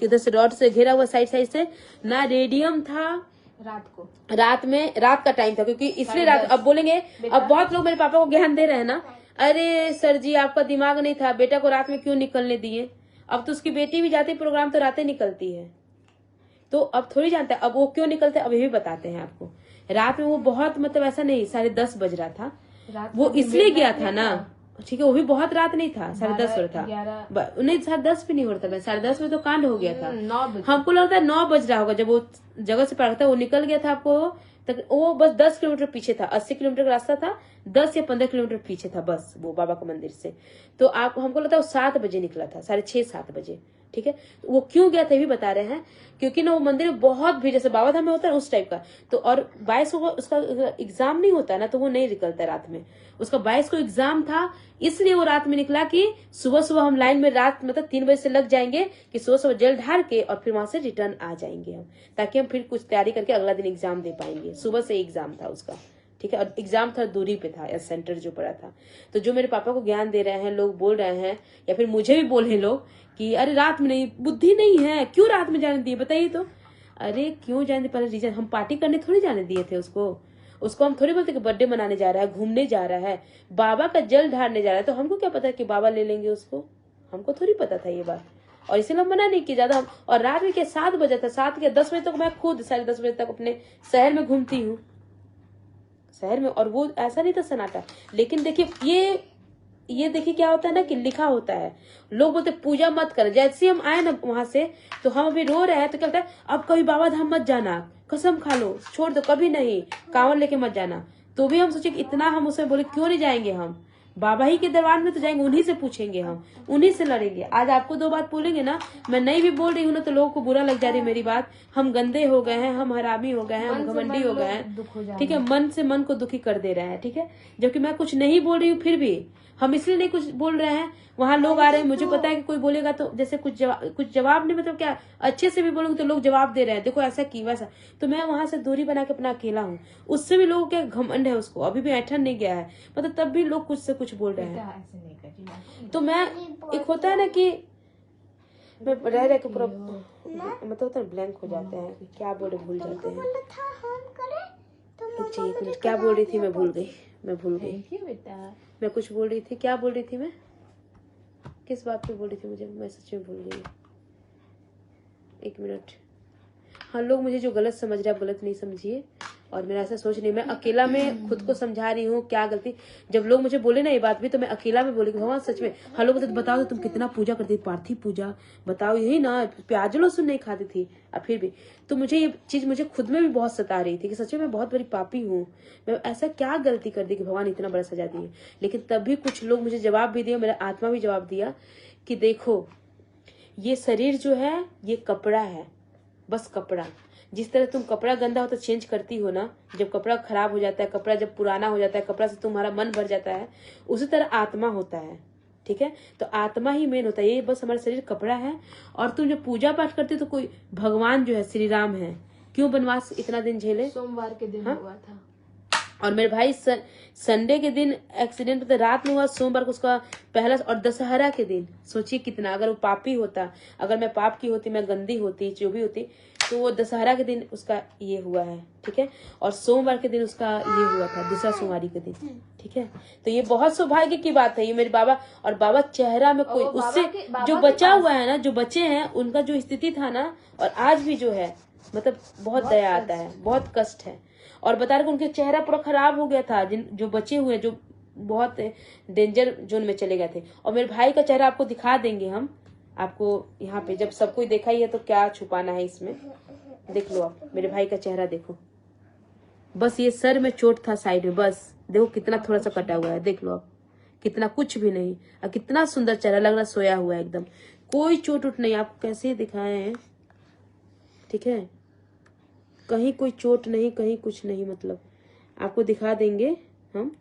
उधर से रॉड से घेरा हुआ, साइड से, ना रेडियम था। रात का टाइम था, क्योंकि इसलिए रात। अब बोलेंगे, अब बहुत लोग मेरे पापा को ज्ञान दे रहे हैं ना, अरे सर जी आपका दिमाग नहीं था, बेटा को रात में क्यों निकलने दिए। अब तो उसकी बेटी भी जाती प्रोग्राम तो रातें निकलती है, तो अब थोड़ी जानता है अब वो क्यों निकलते, अब ये भी बताते हैं आपको। रात में वो बहुत, मतलब ऐसा नहीं, 10:30 बज रहा था, वो इसलिए गया था ना, ठीक है, वो भी बहुत रात नहीं था, 10:30 बजे था। 11 नहीं 10:30 भी नहीं हो रहा था, 10:30 बजे तो कांड हो गया था। 9 बजे। हमको लगता है 9 बज रहा होगा जब वो जगह से पार था, वो निकल गया था आपको तक, वो बस 10 किलोमीटर पीछे था, 80 किलोमीटर का रास्ता था, 10 या 15 किलोमीटर पीछे था बस वो बाबा का मंदिर से। तो आप हमको लगता है वो 7 बजे निकला था, 6:30-7 बजे। ठीक है, तो वो क्यों गया था ये भी बता रहे हैं, क्योंकि ना वो मंदिर में बहुत भीड़, जैसे बाबा धाम में होता है उस टाइप का। तो और 22 को उसका एग्जाम नहीं होता ना, तो वो नहीं निकलता रात में। उसका 22 को एग्जाम था, इसलिए वो रात में निकला कि सुबह सुबह हम लाइन में रात मतलब 3 बजे से लग जाएंगे कि सुबह सुबह जल ढार के और फिर वहां से रिटर्न आ जाएंगे हम, ताकि हम फिर कुछ तैयारी करके अगला दिन एग्जाम दे पाएंगे। सुबह से एग्जाम था उसका। ठीक है, और एग्जाम था दूरी पे था, या सेंटर जो पड़ा था। तो जो मेरे पापा को ज्ञान दे रहे हैं लोग, बोल रहे हैं, या फिर मुझे भी बोले लोग कि अरे रात में नहीं, बुद्धि नहीं है, क्यों रात में जाने दिए बताइए तो। अरे क्यों जाने दिए, पहले रीजन, हम पार्टी करने थोड़ी जाने दिए थे उसको हम थोड़ी बोलते कि बर्थडे मनाने जा रहा है, घूमने जा रहा है, बाबा का जल ढारने जा रहा है। तो हमको क्या पता कि बाबा ले लेंगे उसको, हमको थोड़ी पता था ये बात, और इसीलिए हम मना नहीं किया ज्यादा। हम और रात में क्या 7 बजे था, 7 या 10 बजे तक मैं खुद 10:30 बजे तक अपने शहर में घूमती हूँ, शहर में। और वो ऐसा नहीं था सन्नाटा। लेकिन देखिए ये देखिए क्या होता है ना कि लिखा होता है, लोग बोलते पूजा मत कर। जैसे हम आए ना वहां से, तो हम अभी रो रहे हैं, तो क्या होता है, अब कभी बाबा धाम मत जाना, कसम खा लो, छोड़ दो, कभी नहीं, कांवर लेके मत जाना। तो भी हम सोचे कि इतना हम उसे बोले क्यों नहीं जाएंगे, हम बाबा ही के दरबार में तो जाएंगे, उन्हीं से पूछेंगे, हम उन्हीं से लड़ेंगे। आज आपको 2 बात बोलेंगे ना, मैं नहीं भी बोल रही हूँ ना, तो लोगों को बुरा लग जा रही है मेरी बात। हम गंदे हो गए हैं, हम हरामी हो गए हैं, हम घमंडी हो गए हैं। ठीक है, मन से मन को दुखी कर दे रहे हैं। ठीक है, जबकि मैं कुछ नहीं बोल रही हूँ, फिर भी हम इसलिए नहीं कुछ बोल रहे हैं। वहां लोग आ रहे हैं, मुझे पता है कि कोई बोलेगा तो जैसे कुछ जवाब नहीं, मतलब क्या अच्छे से भी बोलूंगी तो लोग जवाब दे रहे हैं, देखो ऐसा की वैसा। तो मैं वहां से दूरी बना के अपना अकेला हूँ। उससे भी लोगों के घमंड है, उसको अभी भी ऐठन नहीं गया है, मतलब तब भी लोग कुछ से कुछ बोल रहे हैं। तो मैं एक होता है ना कि मैं रह रहे के पूरा मतलब होता है ब्लैंक हो जाते हैं, क्या बोले भूल जाते हैं। एक मिनट, क्या बोल रही थी मैं भूल गई, मैं कुछ बोल रही थी, क्या बोल रही थी मैं, किस बात पे बोल रही थी, मुझे मैं सच में भूल गई। एक मिनट। हाँ, लोग मुझे जो गलत समझ रहे हैं गलत नहीं समझिए, और मेरा ऐसा सोच नहीं, मैं अकेला में खुद को समझा रही हूँ क्या गलती। जब लोग मुझे बोले ना ये बात भी, तो मैं अकेला में बोली भगवान सच में। हाँ, लोग बोलते बताओ तो तुम कितना पूजा करती थी, पार्थिव पूजा बताओ, यही ना, प्याज लहसुन नहीं खाती थी, और फिर भी। तो मुझे ये चीज मुझे खुद में भी बहुत सता रही थी कि सच में मैं बहुत बड़ी पापी हूँ, मैं ऐसा क्या गलती कर दी कि भगवान इतना बड़ा सजा दिए। लेकिन तब भी कुछ लोग मुझे जवाब भी दिए, मेरा आत्मा भी जवाब दिया कि देखो ये शरीर जो है ये कपड़ा है, बस कपड़ा। जिस तरह तुम कपड़ा गंदा हो तो चेंज करती हो ना, जब कपड़ा खराब हो जाता है, कपड़ा जब पुराना हो जाता है, कपड़ा से तुम्हारा मन भर जाता है, उसी तरह आत्मा होता है। ठीक है, तो आत्मा ही मेन होता है, ये बस हमारा शरीर कपड़ा है। और तुम जब पूजा पाठ करते हो तो कोई भगवान जो है श्री राम है, क्यों वनवास इतना दिन झेले, सोमवार के दिन हुआ था। और मेरे भाई संडे के दिन एक्सीडेंट तो रात में हुआ, सोमवार को उसका पहला, और दशहरा के दिन सोचिए कितना, अगर वो पापी होता, अगर मैं पाप की होती, मैं गंदी होती, जो भी होती, तो वो दशहरा के दिन उसका ये हुआ है। ठीक है, और सोमवार के दिन उसका ये हुआ था, दूसरा सोमवारी के दिन। ठीक है, तो ये बहुत सौभाग्य की बात है, ये मेरे बाबा। और बाबा चेहरा में कोई उससे जो बचा हुआ है ना, जो बचे हैं उनका जो स्थिति था ना, और आज भी जो है, मतलब बहुत दया आता है, बहुत कष्ट है। और बता रहे उनके चेहरा पूरा खराब हो गया था, जो बचे हुए जो बहुत डेंजर जोन में चले गए थे। और मेरे भाई का चेहरा आपको दिखा देंगे हम, आपको यहाँ पे, जब सब कोई देखा ही है तो क्या छुपाना है इसमें। देख लो आप मेरे भाई का चेहरा देखो, बस ये सर में चोट था साइड में, बस देखो कितना थोड़ा सा कटा हुआ है, देख लो आप कितना, कुछ भी नहीं, और कितना सुंदर चेहरा, लग रहा सोया हुआ है एकदम, कोई चोट उठ नहीं। आपको कैसे दिखाए हैं, ठीक है, कहीं कोई चोट नहीं, कहीं कुछ नहीं, मतलब आपको दिखा देंगे हम,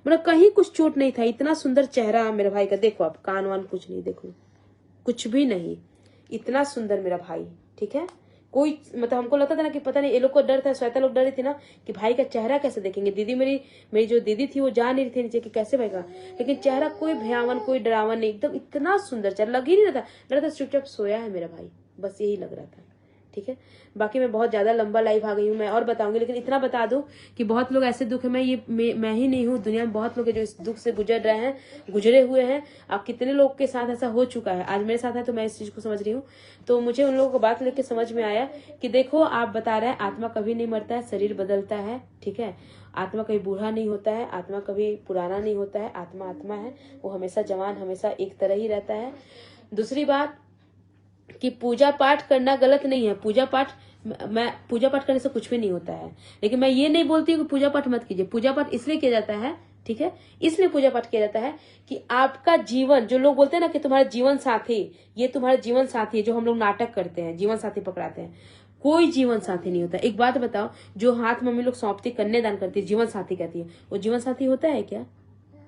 मतलब कहीं कुछ चोट नहीं था, इतना सुंदर चेहरा मेरे भाई का। देखो आप, कान वान कुछ नहीं, देखो कुछ भी नहीं, इतना सुंदर मेरा भाई। ठीक है, कोई मतलब हमको लगता था ना कि पता नहीं, ये लोग को डर था, श्वेता लोग डर रही थी ना कि भाई का चेहरा कैसे देखेंगे। दीदी मेरी जो दीदी थी वो जा नहीं रही थी नीचे कि कैसे भाई का, लेकिन चेहरा कोई भयावन, कोई डरावन नहीं, एकदम इतना सुंदर चेहरा, लग ही नहीं रहा था, लग रहा था चुपचाप सोया है मेरा भाई, बस यही लग रहा था। ठीक है। बाकी मैं बहुत ज्यादा लंबा लाइव आ गई हूँ, मैं और बताऊंगी, लेकिन इतना बता दूं कि बहुत लोग ऐसे दुख है, मैं ही नहीं हूँ, दुनिया में बहुत लोग हैं जो इस दुख से गुजर रहे हैं, गुजरे हुए हैं। अब कितने लोग के साथ ऐसा हो चुका है, आज मेरे साथ है तो मैं इस चीज को समझ रही हूँ। तो मुझे उन लोगों को बात लेके समझ में आया कि देखो, आप बता रहे हैं आत्मा कभी नहीं मरता है, शरीर बदलता है, ठीक है। आत्मा कभी बूढ़ा नहीं होता है, आत्मा कभी पुराना नहीं होता है, आत्मा आत्मा है, वो हमेशा जवान, हमेशा एक तरह ही रहता है। दूसरी बात कि पूजा पाठ करना गलत नहीं है, पूजा पाठ करने से कुछ भी नहीं होता है, लेकिन मैं ये नहीं बोलती हूँ कि पूजा पाठ मत कीजिए। पूजा पाठ इसलिए किया जाता है, ठीक है, इसलिए पूजा पाठ किया जाता है कि आपका जीवन, जो लोग बोलते हैं ना कि तुम्हारा जीवन साथी, ये तुम्हारा जीवन साथी है, जो हम लोग नाटक करते हैं, जीवन साथी पकड़ाते हैं, कोई जीवन साथी नहीं होता। एक बात बताओ, जो हाथ मम्मी लोग सौंपती, कन्यादान करती है, जीवन साथी कहती है, वो जीवन साथी होता है क्या?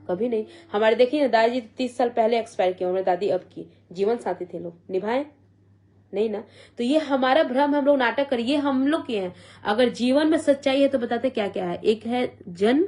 कभी नहीं। हमारे देखिए ना, दादाजी 30 साल पहले एक्सपायर किए, हमारे दादी अब की, जीवन साथी थे लोग, निभाए नहीं ना। तो ये हमारा भ्रम, हम लोग नाटक करिए, हम लोग के हैं। अगर जीवन में सच्चाई है तो बताते क्या क्या है। एक है जन्म,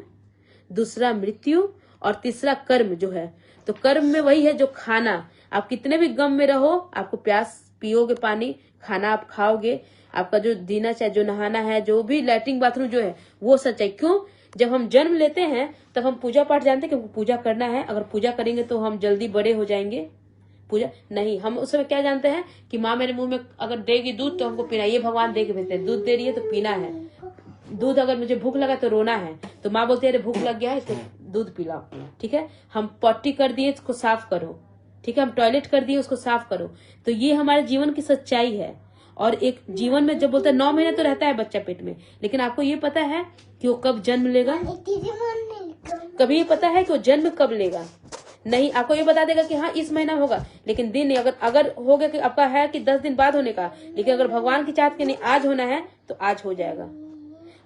दूसरा मृत्यु, और तीसरा कर्म जो है। तो कर्म में वही है जो खाना, आप कितने भी गम में रहो, आपको प्यास, पियोगे पानी, खाना आप खाओगे, आपका जो जीना चाहे, जो नहाना है, जो भी लैट्रिन बाथरूम जो है, वो सच्चाई। क्यों? जब हम जन्म लेते हैं तब हम पूजा पाठ जानते हैं कि पूजा करना है, अगर पूजा करेंगे तो हम जल्दी बड़े हो जाएंगे। पूजा नहीं, हम उस समय क्या जानते हैं कि माँ मेरे मुंह में अगर देगी दूध तो हमको पीना है, ये भगवान दे के भेजते हैं, दूध दे रही है तो पीना है। दूध, अगर मुझे भूख लगा तो रोना है, तो माँ बोलती है अरे भूख लग गया है तो दूध पिलाओ, ठीक है। हम पट्टी कर दिए, इसको साफ करो, ठीक है। हम टॉयलेट कर दिए, उसको साफ करो। तो ये हमारे जीवन की सच्चाई है। और एक जीवन में जब बोलते हैं 9 महीने तो रहता है बच्चा पेट में, लेकिन आपको ये पता है कि वो कब जन्म लेगा? कभी ये पता है कि वो जन्म कब लेगा? नहीं। आपको ये बता देगा कि हाँ इस महीना होगा, लेकिन दिन नहीं। अगर हो गया कि आपका है कि 10 दिन बाद होने का, लेकिन अगर भगवान की चाहत के नहीं आज होना है तो आज हो जाएगा।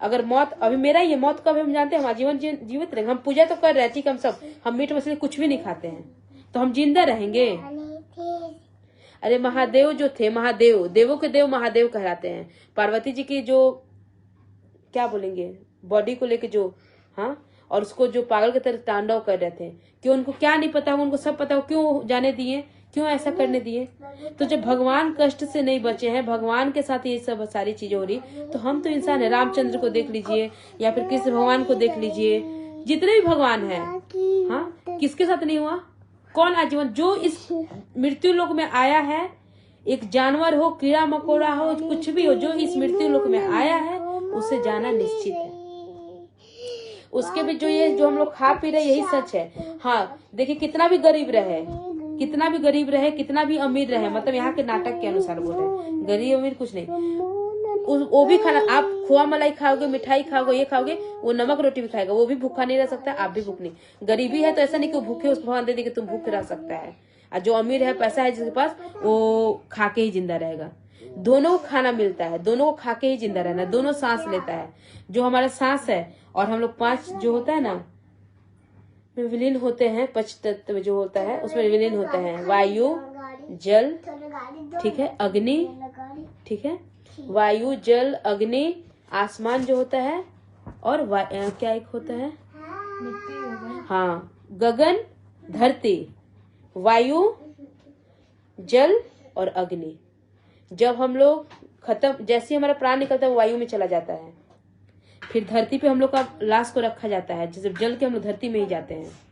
अगर मौत, अभी मेरा ये मौत कब है हम जानते हैं, हमारा जीवन जीवित रहेंगे। हम पूजा तो कर रहे हैं, ठीक, हम सब, हम मीट मछली कुछ भी नहीं खाते हैं, तो हम जिंदा रहेंगे। अरे महादेव जो थे, महादेव, देवों के देव महादेव कहलाते हैं। पार्वती जी की जो क्या बोलेंगे, बॉडी को लेके जो, हाँ, और उसको जो पागल की तरह तांडव कर रहे थे, क्यों? उनको क्या नहीं पता, उनको सब पता हो, क्यों जाने दिए, क्यों ऐसा करने दिए? तो जब भगवान कष्ट से नहीं बचे हैं, भगवान के साथ ये सब सारी चीजें हो रही, तो हम तो इंसान है। रामचंद्र को देख लीजिए, या फिर कृष्ण भगवान को देख लीजिए, जितने भी भगवान है, हाँ, किसके साथ नहीं हुआ? कौन आजीवन, जो इस मृत्यु लोक में आया है, एक जानवर हो, कीड़ा मकोड़ा हो, कुछ भी हो, जो इस मृत्यु लोक में आया है, उसे जाना निश्चित है। उसके भी जो हम लोग खा पी रहे, यही सच है। हाँ, देखिए, कितना भी गरीब रहे, कितना भी गरीब रहे, कितना भी अमीर रहे, मतलब यहाँ के नाटक के अनुसार बोल रहे हैं, गरीब अमीर कुछ नहीं, वो भी खाना, आप खोआ मलाई खाओगे, मिठाई खाओगे, ये खाओगे, वो नमक रोटी भी खाएगा, वो भी भूखा नहीं रह सकता, आप भी भूख नहीं। गरीबी है तो ऐसा नहीं कि वो भूखे, उसको भगवान दे दे कि तुम भूखे रह सकता है। और जो अमीर है, पैसा है जिसके पास, वो खा के ही जिंदा रहेगा। दोनों को खाना मिलता है, दोनों को खा के ही जिंदा रहना, दोनों सांस लेता है। जो हमारा सांस है, और हम लोग 5 जो होता है ना, में विलीन होते हैं, 5 तत्व जो होता है उसमें विलीन होते हैं, वायु, जल, ठीक है, अग्नि, ठीक है, वायु, जल, अग्नि, आसमान जो होता है, और क्या एक होता है, हाँ, गगन, धरती, वायु, जल और अग्नि। जब हम लोग खत्म, जैसे हमारा प्राण निकलता है वो वायु में चला जाता है, फिर धरती पे हम लोग का लाश को रखा जाता है, जैसे जल के हम लोग धरती में ही जाते हैं।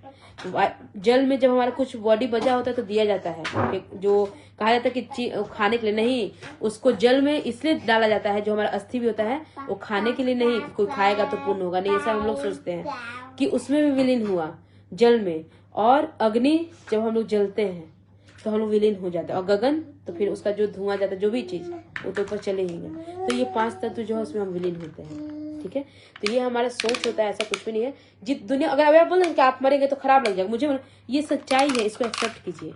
जल में जब हमारा कुछ बॉडी बचा होता है तो दिया जाता है, जो कहा जाता है कि खाने के लिए नहीं, उसको जल में इसलिए डाला जाता है, जो हमारा अस्थि भी होता है वो खाने के लिए नहीं, कोई खाएगा तो पुण्य होगा, नहीं, ऐसा हम लोग सोचते हैं कि उसमें भी विलीन हुआ जल में। और अग्नि, जब हम लोग जलते हैं तो हम लोग विलीन हो जाते हैं, और गगन, तो फिर उसका जो धुआं जाता है, जो भी चीज, वो तो ऊपर चले ही गए। तो ये 5 तत्व जो है उसमें हम विलीन होते हैं, ठीक है। तो ये हमारा सोच होता है, ऐसा कुछ भी नहीं है। जित दुनिया, अगर आप बोल रहे कि आप मरेंगे तो खराब लग जाएगा, मुझे ये सच्चाई है, इसको एक्सेप्ट कीजिए।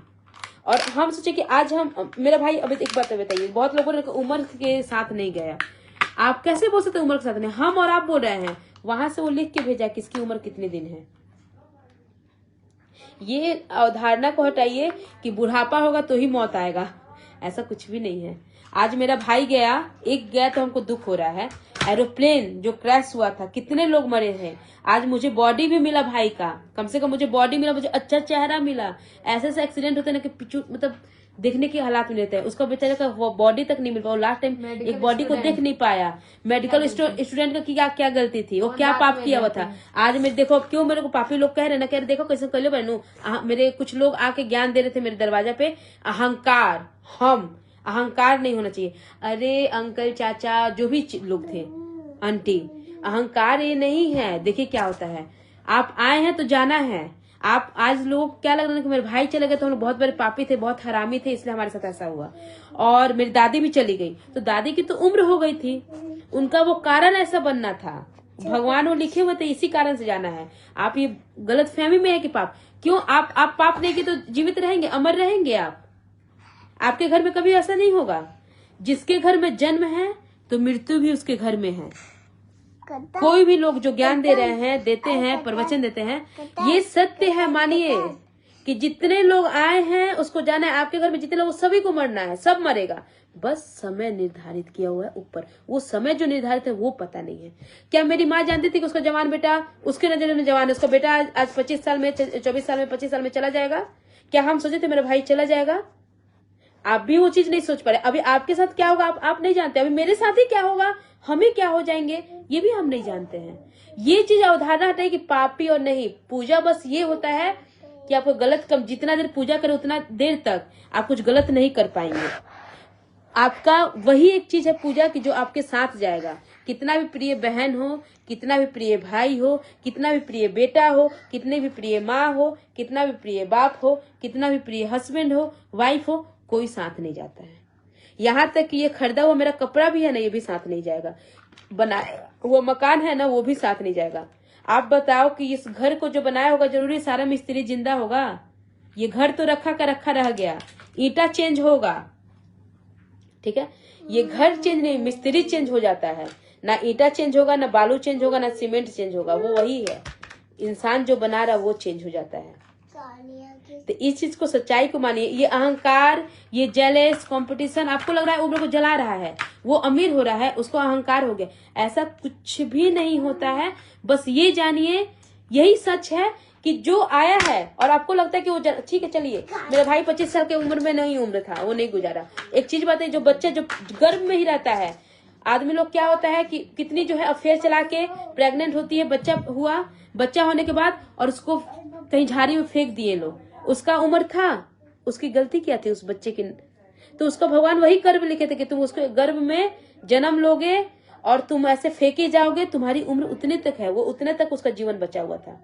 और हम सोचे कि आज हम, मेरा भाई, अब एक बात बताइए, बहुत लोगों ने उम्र के साथ नहीं गया, आप कैसे बोल सकते उम्र के साथ नहीं? हम और आप बोल रहे हैं, वहां से वो लिख के भेजा किसकी उम्र कितने दिन है। ये अवधारणा को हटाइए कि बुढ़ापा होगा तो ही मौत आएगा, ऐसा कुछ भी नहीं है। आज मेरा भाई गया तो हमको दुख हो रहा है। एरोप्लेन जो क्रैश हुआ था, कितने लोग मरे हैं। आज मुझे बॉडी भी मिला भाई का, कम से कम मुझे बॉडी मिला, मुझे अच्छा चेहरा मिला। ऐसे एक्सीडेंट होते ना कि मतलब देखने के हालात में रहता है, उसका बेचारे का वो बॉडी तक नहीं मिल पाया, लास्ट टाइम Medical एक बॉडी को देख student। नहीं पाया। मेडिकल स्टूडेंट का क्या क्या गलती थी, वो और क्या बात पाप में किया हुआ रहते था। हैं। आज मैं देखो क्यों मेरे को पापी लोग कह रहे ना, कह रहे देखो कैसे कर लो बहनू। मेरे कुछ लोग आके ज्ञान दे रहे थे मेरे दरवाजा पे, अहंकार, अहंकार नहीं होना चाहिए। अरे अंकल चाचा जो भी लोग थे, आंटी, अहंकार ये नहीं है। देखिए क्या होता है, आप आए हैं तो जाना है। आप आज लोग क्या लग रहा है कि मेरे भाई चले गए तो हम लोग बहुत बड़े पापी थे, बहुत हरामी थे, इसलिए हमारे साथ ऐसा हुआ। और मेरी दादी भी चली गई, तो दादी की तो उम्र हो गई थी, उनका वो कारण ऐसा बनना था, भगवान वो लिखे हुए थे, इसी कारण से जाना है। आप ये गलत फहमी में है कि पाप क्यों, आप पाप नहीं किए तो जीवित रहेंगे, अमर रहेंगे आप। आपके घर में कभी ऐसा नहीं होगा। जिसके घर में जन्म है तो मृत्यु भी उसके घर में है। कोई भी लोग जो ज्ञान दे रहे हैं, देते हैं, प्रवचन देते हैं, ये सत्य है। मानिए कि जितने लोग आए हैं उसको जाना है, आपके घर में जितने लोग सभी को मरना है, सब मरेगा, बस समय निर्धारित किया हुआ है ऊपर। वो समय जो निर्धारित है वो पता नहीं है। क्या मेरी माँ जानती थी कि उसका जवान बेटा, उसके नजर में जवान है, उसका बेटा आज 25 साल में, 24 साल में, 25 साल में चला जाएगा? क्या हम सोचे थे मेरा भाई चला जाएगा? आप भी वो चीज नहीं सोच पा रहे। अभी आपके साथ क्या होगा आप नहीं जानते, अभी मेरे साथ ही क्या होगा, हमें क्या हो जाएंगे, ये भी हम नहीं जानते हैं। ये चीज अवधारणा हटाई कि पापी और नहीं। पूजा बस ये होता है कि आपको गलत कम, जितना देर पूजा करे उतना देर तक आप कुछ गलत नहीं कर पाएंगे। आपका वही एक चीज है पूजा की जो आपके साथ जाएगा। कितना भी प्रिय बहन हो, कितना भी प्रिय भाई हो, कितना भी प्रिय बेटा हो, कितने भी प्रिय माँ हो, कितना भी प्रिय बाप हो, कितना भी प्रिय हस्बैंड हो, वाइफ हो, कोई साथ नहीं जाता है। यहाँ तक कि ये खरीदा हुआ मेरा कपड़ा भी है ना, ये भी साथ नहीं जाएगा। बनाया वो मकान है ना, वो भी साथ नहीं जाएगा। आप बताओ कि इस घर को जो बनाया होगा जरूरी सारा मिस्त्री जिंदा होगा? ये घर तो रखा का रखा रह गया, ईंटा चेंज होगा, ठीक है। ये घर चेंज नहीं, मिस्त्री चेंज हो जाता है। ना ईंटा चेंज होगा, ना बालू चेंज होगा, ना सीमेंट चेंज होगा, वो वही है। इंसान जो बना रहा वो चेंज हो जाता है। तो इस चीज को, सच्चाई को मानिए। ये अहंकार, ये जेलेस कंपटीशन, आपको लग रहा है ऊपर को जला रहा है, वो अमीर हो रहा है, उसको अहंकार हो गया, ऐसा कुछ भी नहीं होता है। बस ये जानिए, यही सच है कि जो आया है और आपको लगता है कि वो ठीक है, चलिए मेरा भाई 25 साल की उम्र में नहीं उम्र था, वो नहीं गुजारा। एक चीज बात है, जो बच्चा जो गर्भ में ही रहता है, आदमी लोग क्या होता है कि कितनी जो है अफेयर चला के प्रेग्नेंट होती है, बच्चा हुआ, बच्चा होने के बाद और उसको कहीं झाड़ी में फेंक दिए लोग। उसका उम्र था, उसकी गलती क्या थी उस बच्चे की? तो उसको भगवान वही कर्म लिखे थे कि तुम उसके गर्भ में जन्म लोगे और तुम ऐसे फेंके जाओगे, तुम्हारी उम्र उतने तक है, वो उतने तक उसका जीवन बचा हुआ था,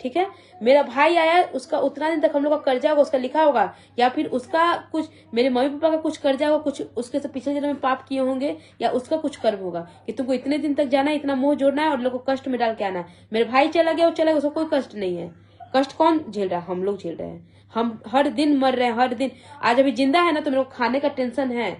ठीक है। मेरा भाई आया, उसका उतना दिन तक हम लोग का कर्जा होगा, उसका लिखा होगा, या फिर उसका कुछ, मेरे मम्मी पापा का कुछ कर्जा होगा, कुछ उसके से पिछले जन्म में पाप किए होंगे, या उसका कुछ कर्म होगा कि तुमको इतने दिन तक जाना है, इतना मोह जोड़ना है और लोगों को कष्ट में डाल के आना है। मेरे भाई चला गया, वो चला गया, उसको कोई कष्ट नहीं है। कष्ट कौन झेल रहा है? हम लोग झेल रहे हैं। हम हर दिन मर रहे हैं, हर दिन। आज अभी जिंदा है ना तो मेरे को खाने का टेंशन है,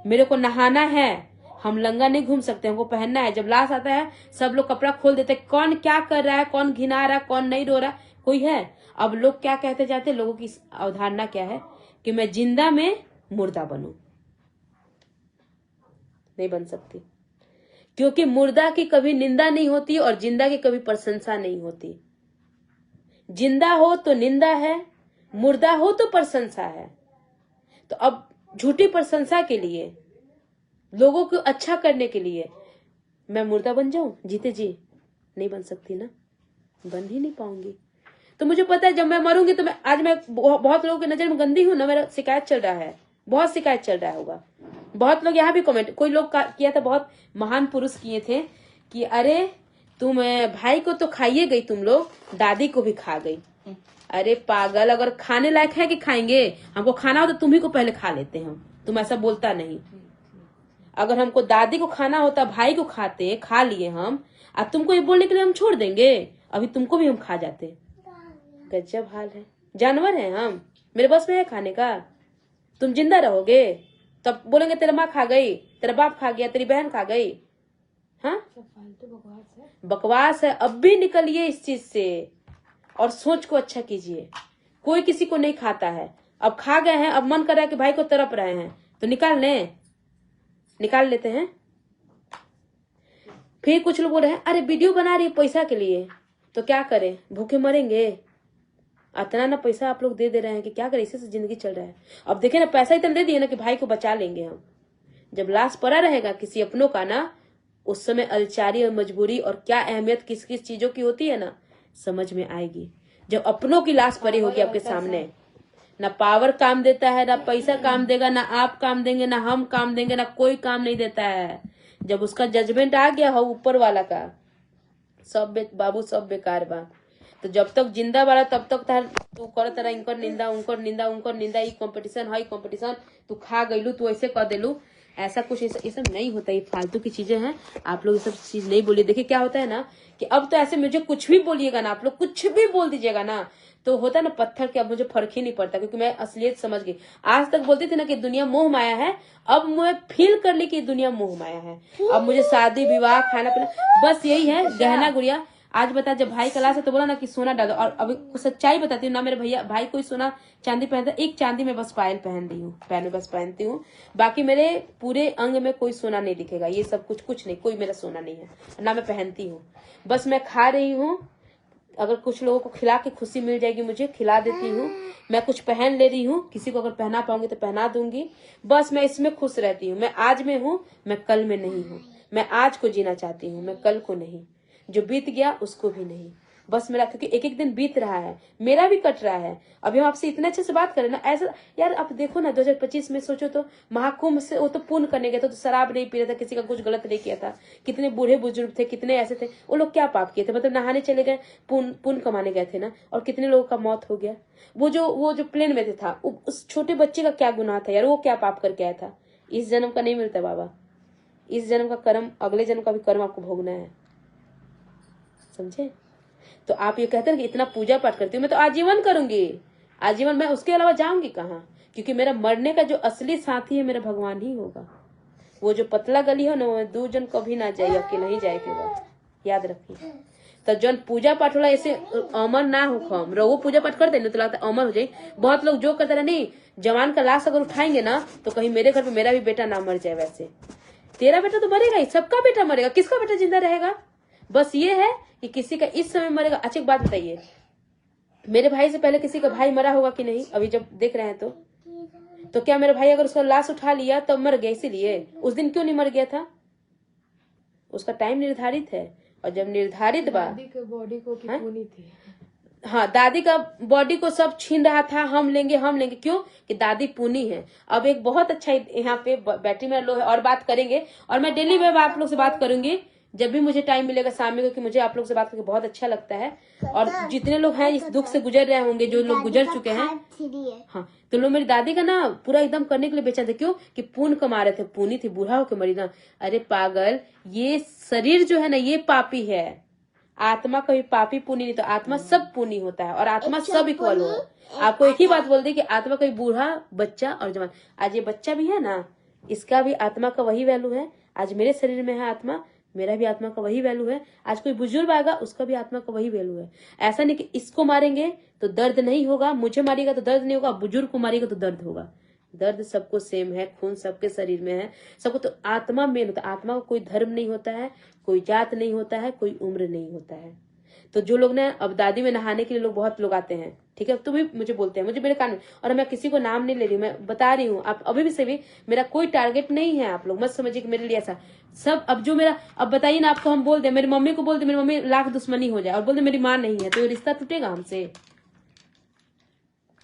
मेरे को नहाना है, हम लंगा नहीं घूम सकते, हमको पहनना है। जब लाश आता है सब लोग कपड़ा खोल देते, कौन क्या कर रहा है, कौन घिना रहा है, कौन नहीं रो रहा है, कोई है? अब लोग क्या कहते जाते, लोगों की अवधारणा क्या है कि मैं जिंदा में मुर्दा बनूं। नहीं बन सकती, क्योंकि मुर्दा की कभी निंदा नहीं होती और जिंदा की कभी प्रशंसा नहीं होती। जिंदा हो तो निंदा है, मुर्दा हो तो प्रशंसा है। तो अब झूठी प्रशंसा के लिए, लोगों को अच्छा करने के लिए मैं मुर्दा बन जाऊं? जीते जी नहीं बन सकती ना, बन ही नहीं पाऊंगी। तो मुझे पता है जब मैं मरूंगी तो आज मैं बहुत लोगों की नजर में गंदी हूं ना, मेरा शिकायत चल रहा है, बहुत शिकायत चल रहा होगा। बहुत लोग यहाँ भी कमेंट, कोई लोग किया था, बहुत महान पुरुष किए थे कि अरे तुम भाई को तो खाइए गई, तुम लोग दादी को भी खा गई। अरे पागल, अगर खाने लायक है कि खाएंगे? हमको खाना हो तो तुम्ही को पहले खा लेते हैं, तुम ऐसा बोलता नहीं। अगर हमको दादी को खाना होता, भाई को खाते, खा लिए हम, अब तुमको ये बोलने के लिए हम छोड़ देंगे? अभी तुमको भी हम खा जाते। गजब हाल है, जानवर हैं हम, मेरे बस में है खाने का? तुम जिंदा रहोगे तब बोलेंगे तेरा माँ खा गई, तेरा बाप खा गया, तेरी बहन खा गई। हाँ, फालतू बकवास है, बकवास है। अब भी निकलिए इस चीज से और सोच को अच्छा कीजिए। कोई किसी को नहीं खाता है, अब खा गए हैं, अब मन कर रहा है कि भाई को तरप रहे हैं तो निकाल लेते हैं। फिर कुछ लोग बोल रहे हैं अरे वीडियो बना रही है पैसा के लिए, तो क्या करें, भूखे मरेंगे? इतना ना पैसा आप लोग दे रहे हैं कि क्या करें, इसी से जिंदगी चल रहा है। अब देखे ना, पैसा इतना दे दिए ना कि भाई को बचा लेंगे हम। जब लाश पड़ा रहेगा किसी अपनों का ना, उस समय अलचारी और मजबूरी और क्या अहमियत किस किस चीजों की होती है ना, समझ में आएगी। जब अपनों की लाश पड़ी होगी आपके सामने, ना पावर काम देता है, ना पैसा काम देगा, ना आप काम देंगे, ना हम काम देंगे, ना कोई काम नहीं देता है। जब उसका जजमेंट आ गया हो ऊपर वाला का, सब बाबू सब बेकार बा। तो जब तक जिंदा बाड़ा तब तक तू कर तरह इनकर निंदा उनकर निंदा उनकर निंदा, ई कंपटीशन हाई कंपटीशन, तू खा गईलू, तू ऐसे कर देलू, ऐसा कुछ ये सब नहीं होता। ये फालतू की चीजें हैं, आप लोग ये सब चीज नहीं बोलिए। देखिए क्या होता है ना कि अब तो ऐसे मुझे कुछ भी बोलिएगा ना, आप लोग कुछ भी बोल दीजिएगा ना, तो होता है ना पत्थर के, अब मुझे फर्क ही नहीं पड़ता, क्योंकि मैं असलियत समझ गई। आज तक बोलती थी ना कि दुनिया मोह माया है, अब मैं फील कर ली कि दुनिया मोह माया है। अब मुझे शादी विवाह खाना पीना बस यही है, गहना गुड़िया। आज बता, जब भाई क्लास है तो बोला ना कि सोना डालो, और अभी सच्चाई बताती हूँ ना, मेरे भैया भाई कोई सोना चांदी पहनता, एक चांदी में बस पायल पहन दी हूँ, पैर बस पहनती हूँ, बाकी मेरे पूरे अंग में कोई सोना नहीं दिखेगा। ये सब कुछ नहीं, कोई मेरा सोना नहीं है, ना मैं पहनती हूँ। बस मैं खा रही हूँ, अगर कुछ लोगों को खिला के खुशी मिल जाएगी मुझे, खिला देती हूँ। मैं कुछ पहन ले रही हूँ, किसी को अगर पहना पाऊंगी तो पहना दूंगी। बस मैं इसमें खुश रहती हूँ। मैं आज में हूँ, मैं कल में नहीं हूँ। मैं आज को जीना चाहती हूँ, मैं कल को नहीं। जो बीत गया उसको भी नहीं। बस मेरा, क्योंकि एक एक दिन बीत रहा है, मेरा भी कट रहा है। अभी हम आपसे इतने अच्छे से बात करें ना, ऐसा यार आप देखो ना, 2025 में सोचो तो महाकुंभ से वो तो पुण्य करने गए थे, तो शराब नहीं पी रहा था, किसी का कुछ गलत नहीं किया था। कितने बूढ़े बुजुर्ग थे, कितने ऐसे थे, वो लोग क्या पाप किए थे, मतलब नहाने चले गए, पुण्य कमाने गए थे ना, और कितने लोगों का मौत हो गया। वो जो प्लेन में था, उस छोटे बच्चे का क्या गुनाह था यार, वो क्या पाप करके आया था। इस जन्म का नहीं मिलता बाबा, इस जन्म का कर्म अगले जन्म का भी कर्म आपको भोगना है, समझे। तो आप ये कहते हैं कि इतना पूजा पाठ करती हूँ, मैं तो आजीवन करूंगी, आजीवन। मैं उसके अलावा जाऊंगी कहाँ, क्योंकि मेरा मरने का जो असली साथी है मेरा भगवान ही होगा। वो जो पतला गली है ना, वो दो जन कभी ना जाए, अकेला ही जाए केवल, याद रखिए। तो जन पूजा पाठ वाला ऐसे अमर ना हो, खम रहो पूजा पाठ करते ना तो लगता है अमर हो जाए। बहुत लोग जो कहते रहे, नहीं जवान का लाश अगर उठाएंगे ना तो कहीं मेरे घर पे मेरा भी बेटा ना मर जाए। वैसे तेरा बेटा तो मरेगा ही, सबका बेटा मरेगा, किसका बेटा जिंदा रहेगा। बस ये है कि किसी का इस समय मरेगा। अच्छा एक बात बताइए, मेरे भाई से पहले किसी का भाई मरा होगा कि नहीं, अभी जब देख रहे हैं तो क्या मेरा भाई अगर उसका लाश उठा लिया तब मर गया, इसीलिए उस दिन क्यों नहीं मर गया था। उसका टाइम निर्धारित है, और जब निर्धारित बॉडी को पुनी थी। हाँ, दादी का बॉडी को सब छीन रहा था, हम लेंगे क्यों कि दादी पुनी है। अब एक बहुत अच्छा यहाँ पे बैटरी में लो है, और बात करेंगे, और मैं डेली में आप लोग से बात करूंगी जब भी मुझे टाइम मिलेगा शाम में, क्योंकि मुझे आप लोग से बात करके बहुत अच्छा लगता है। और जितने लोग हैं इस दुख से गुजर रहे होंगे, जो लोग गुजर चुके हैं, हाँ, तो लोग मेरी दादी का ना पूरा एकदम करने के लिए बेचा थे, क्यों कि पुण्य कमा रहे थे, पुनी थी, बूढ़ा होकर मरी ना। अरे पागल, ये शरीर जो है ना ये पापी है, आत्मा कभी पापी पुण्य नहीं, तो आत्मा सब पुण्य होता है, और आत्मा सब इक्वल हो। आपको एक ही बात बोल दी कि आत्मा कभी बूढ़ा, बच्चा और जवान। आज ये बच्चा भी है ना, इसका भी आत्मा का वही वैल्यू है। आज मेरे शरीर में है आत्मा, मेरा भी आत्मा का वही वैल्यू है। आज कोई बुजुर्ग आएगा, उसका भी आत्मा का वही वैल्यू है। ऐसा नहीं कि इसको मारेंगे तो दर्द नहीं होगा, मुझे मारेगा तो दर्द नहीं होगा, बुजुर्ग को मारेगा तो दर्द होगा। दर्द सबको सेम है, खून सबके शरीर में है, सबको। तो आत्मा मेन होता है। आत्मा का कोई धर्म नहीं होता है, कोई जात नहीं होता है, कोई उम्र नहीं होता है। तो जो लोग ना, अब दादी में नहाने के लिए लोग बहुत लोग आते हैं, ठीक है, तो भी मुझे बोलते हैं, मुझे मेरे कान में, और मैं किसी को नाम नहीं ले रही, मैं बता रही हूँ। आप अभी भी सभी, मेरा कोई टारगेट नहीं है, आप लोग मत समझिए कि मेरे लिए ऐसा सब। अब जो मेरा, अब बताइए ना, आपको हम बोल दे, मेरी मम्मी को बोल दे, मेरी मम्मी लाख दुश्मनी हो जाए, और बोल दे मेरी माँ नहीं है, तो ये रिश्ता टूटेगा हमसे।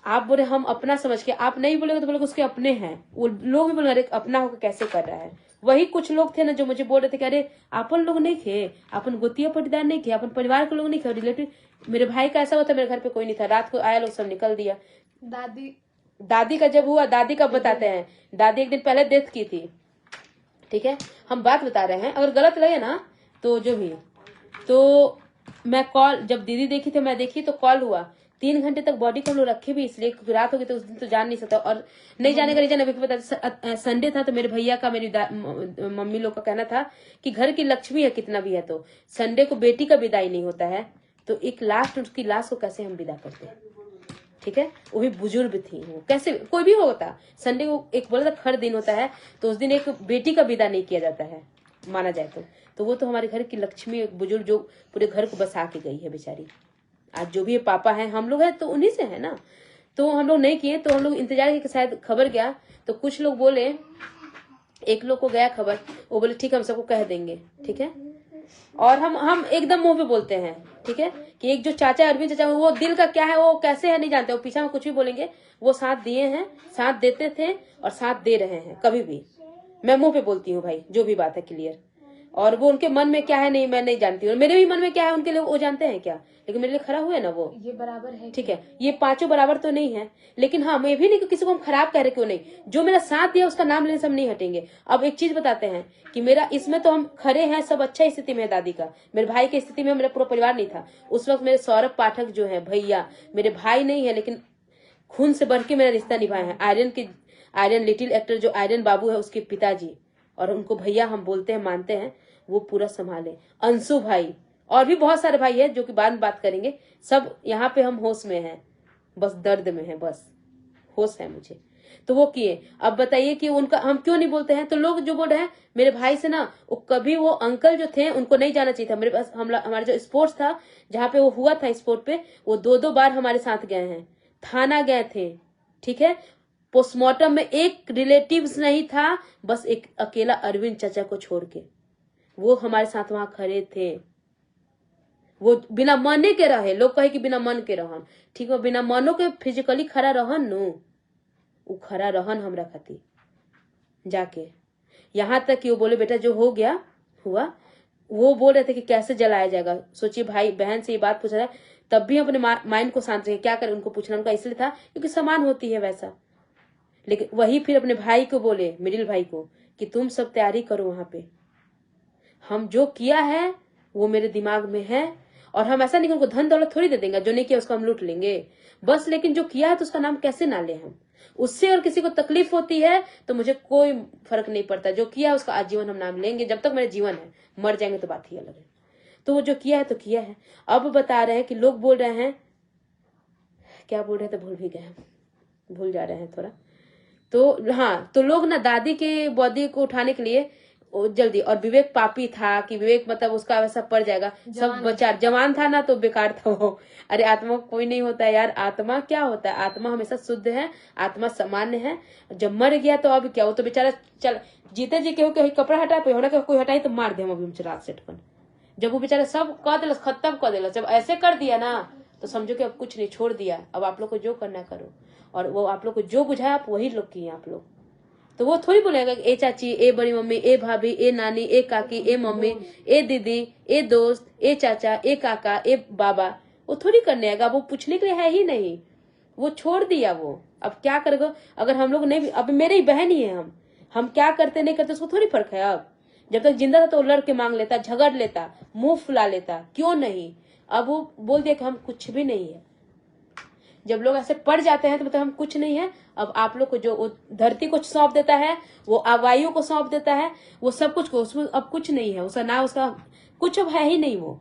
आप बोले हम अपना समझ के, आप नहीं बोलेगे तो बोलेगे उसके अपने हैं, वो लोग भी बोले अरे अपना होकर कैसे कर रहा है। वही कुछ लोग थे ना जो मुझे बोल रहे थे कि अरे अपन लोग नहीं थे, अपन गोतिया पटीदार नहीं थे, अपन परिवार के लोग नहीं थे, रिलेटिव। मेरे भाई का ऐसा होता, मेरे घर पे कोई नहीं था, रात को आया लोग सब निकल दिया। दादी का जब हुआ, दादी का बताते हैं, दादी एक दिन पहले डेथ की थी, ठीक है, हम बात बता रहे हैं, अगर गलत लगे ना तो जो भी। तो मैं कॉल, जब दीदी देखी थी, मैं देखी तो कॉल हुआ। 3 घंटे तक बॉडी को हम लोग रखे भी इसलिए क्योंकि रात हो गई, तो उस दिन तो जान नहीं सकता। और नहीं जाने का रीजन अभी पता, संडे था, तो मेरे भैया का, मेरी मम्मी लोग का कहना था कि घर की लक्ष्मी है कितना भी है, तो संडे को बेटी का विदाई नहीं होता है, तो एक लास्ट उसकी लाश को कैसे हम विदा करते हैं, ठीक है। वो भी बुजुर्ग थी, वो कैसे, कोई भी होता, संडे को एक बोला था खर दिन होता है, तो उस दिन एक बेटी का विदा नहीं किया जाता है माना जाए तो वो तो हमारे घर की लक्ष्मी, एक बुजुर्ग जो पूरे घर को बसा के गई है बेचारी। आज जो भी पापा हैं हम लोग हैं तो उन्हीं से है ना। तो हम लोग नहीं किए, तो हम लोग इंतजार किए कि शायद खबर गया। तो कुछ लोग बोले, एक लोग को गया खबर, वो बोले ठीक है हम सबको कह देंगे, ठीक है। और हम एकदम मुंह पे बोलते हैं, ठीक है, कि एक जो चाचा अरविंद चाचा, वो दिल का क्या है वो कैसे है नहीं जानते, वो पीछा में कुछ भी बोलेंगे, वो साथ दिए हैं, साथ देते थे और साथ दे रहे हैं। कभी भी मैं मुंह पे बोलती हूँ भाई, जो भी बात है क्लियर। और वो उनके मन में क्या है नहीं मैं नहीं जानती हूँ, मेरे भी मन में क्या है उनके लिए वो जानते हैं क्या, लेकिन मेरे लिए खड़ा हुआ है ना वो, ये बराबर है, ठीक है। ये पांचों बराबर तो नहीं है, लेकिन हाँ मैं भी नहीं कि किसी को हम खराब कह रहे क्यों नहीं, जो मेरा साथ दिया उसका नाम लेने से हम नहीं हटेंगे। अब एक चीज बताते हैं कि मेरा इसमें तो हम खड़े हैं, सब अच्छा स्थिति में है। दादी का, मेरे भाई की स्थिति में मेरा पूरा परिवार नहीं था उस वक्त। मेरे सौरभ पाठक जो है भैया, मेरे भाई नहीं है लेकिन खून से बढ़ के मेरा रिश्ता निभाए हैं। आर्यन लिटिल एक्टर जो आर्यन बाबू है उसके पिताजी, और उनको भैया हम बोलते हैं, मानते हैं, वो पूरा संभाले। अंशु भाई और भी बहुत सारे भाई है जो कि बाद में बात करेंगे। सब यहाँ पे हम होश में हैं, बस दर्द में है, बस होश है मुझे। तो वो किए। अब बताइए कि उनका हम क्यों नहीं बोलते हैं। तो लोग जो बोल रहे हैं मेरे भाई से ना, वो कभी वो अंकल जो थे उनको नहीं जाना चाहिए था। मेरे पास हमारा जो स्पोर्ट्स था जहाँ पे वो हुआ था स्पोर्ट पे, वो 2-2 बार हमारे साथ गए हैं, थाना गए थे, ठीक है। पोस्टमार्टम में एक रिलेटिव्स नहीं था, बस एक अकेला अरविंद चाचा को छोड़ के, वो हमारे साथ वहां खड़े थे। वो बिना मने के रहे, लोग कहे कि बिना मन के रहन, ठीक है, बिना मनो के फिजिकली खड़ा रहन नु, वो खड़ा रहन हमरा खातिर जाके। यहाँ तक कि वो बोले बेटा जो हो गया हुआ, वो बोल रहे थे कि कैसे जलाया जाएगा। सोचिए भाई बहन से ये बात पूछ रहा है, तब भी अपने माइंड को शांत रखे, क्या करें। उनको पूछना उनका इसलिए था क्योंकि समान होती है वैसा। लेकिन वही फिर अपने भाई को बोले, मिडिल भाई को, कि तुम सब तैयारी करो, वहां पे हम जो किया है वो मेरे दिमाग में है। और हम ऐसा नहीं कि उनको धन दौलत थोड़ी दे देंगे, जो नहीं किया उसको हम लूट लेंगे बस, लेकिन जो किया है तो उसका नाम कैसे ना ले हम। उससे और किसी को तकलीफ होती है तो मुझे कोई फर्क नहीं पड़ता, जो किया है उसका आजीवन हम नाम लेंगे, जब तक मेरा जीवन है। मर जाएंगे तो बात ही अलग है। तो वो जो किया है तो किया है। अब बता रहे हैं कि लोग बोल रहे हैं, क्या बोल रहे थे भूल भी गए, भूल जा रहे हैं थोड़ा। तो हाँ, तो लोग ना दादी के बॉडी को उठाने के लिए जल्दी, और विवेक पापी था कि विवेक मतलब उसका वैसा पड़ जाएगा, सब बचा जवान था ना तो बेकार था वो। अरे आत्मा कोई नहीं होता है यार, आत्मा क्या होता है, आत्मा हमेशा शुद्ध है, आत्मा सामान्य है। जब मर गया तो अब क्या, वो तो बेचारा चल जीते जी के कपड़ा हटा पे होना कोई हटाई तो मार दे हम अभी रात सेट पर। जब वो बेचारा सब कह दिला, खत्म कर दिला, जब ऐसे कर दिया ना तो समझो कि अब कुछ नहीं, छोड़ दिया। अब आप लोग को जो करना करो, और वो आप लोग को जो बुझाया आप वही लोग किए आप लोग। तो वो थोड़ी बोलेगा ए चाची, ए बड़ी मम्मी, ए भाभी, ए नानी, ए काकी, ए मम्मी, ए दीदी, ए दोस्त, ए चाचा, ए काका, ए बाबा, वो थोड़ी करने आएगा। वो पूछने के लिए है ही नहीं, वो छोड़ दिया वो। अब क्या करेगा, अगर हम लोग नहीं, अब मेरी बहन ही है, हम क्या करते नहीं करते उसको थोड़ी फर्क है। अब जब तक जिंदा था तो लड़ के मांग लेता, झगड़ लेता, मुंह फुला लेता, क्यों नहीं। अब वो बोल दिया कि हम कुछ भी नहीं है। जब लोग ऐसे पड़ जाते हैं तो मतलब हम कुछ नहीं है। अब आप लोग को जो धरती को सौंप देता है, वो वायु को सौंप देता है, वो सब कुछ को, उसमें अब कुछ नहीं है, उसका ना उसका कुछ अब है ही नहीं वो।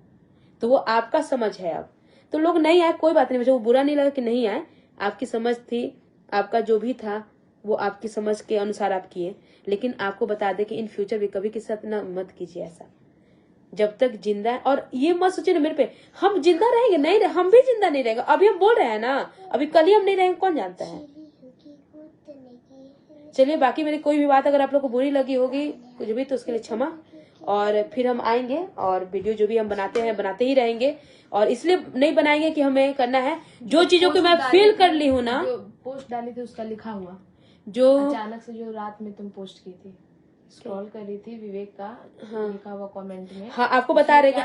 तो वो आपका समझ है। अब तो लोग नहीं आए, कोई बात नहीं, मुझे वो बुरा नहीं लगा कि नहीं आए, आपकी समझ थी, आपका जो भी था वो आपकी समझ के अनुसार आप किए। लेकिन आपको बता दे कि इन फ्यूचर भी कभी किसी साथ ना मत कीजिए ऐसा, जब तक जिंदा है। और ये मत सोचिए ना मेरे पे हम जिंदा रहेंगे, नहीं रहे, हम भी जिंदा नहीं रहेंगे। अभी हम बोल रहे हैं ना, अभी कल ही हम नहीं रहेंगे, कौन जानता है। चलिए, बाकी मेरी कोई भी बात अगर आप लोग को बुरी लगी होगी कुछ भी तो उसके लिए क्षमा। और फिर हम आएंगे और वीडियो जो भी हम बनाते हैं बनाते ही रहेंगे। और इसलिए नहीं बनाएंगे कि हमें करना है जो चीजों को मैं फील कर ली हूँ ना। पोस्ट डाली थी उसका लिखा हुआ, जो अचानक से जो रात में तुम पोस्ट की थी, स्क्रॉल कर रही थी, विवेक का लिखा हुआ कमेंट में। हाँ, आपको बता रहे कि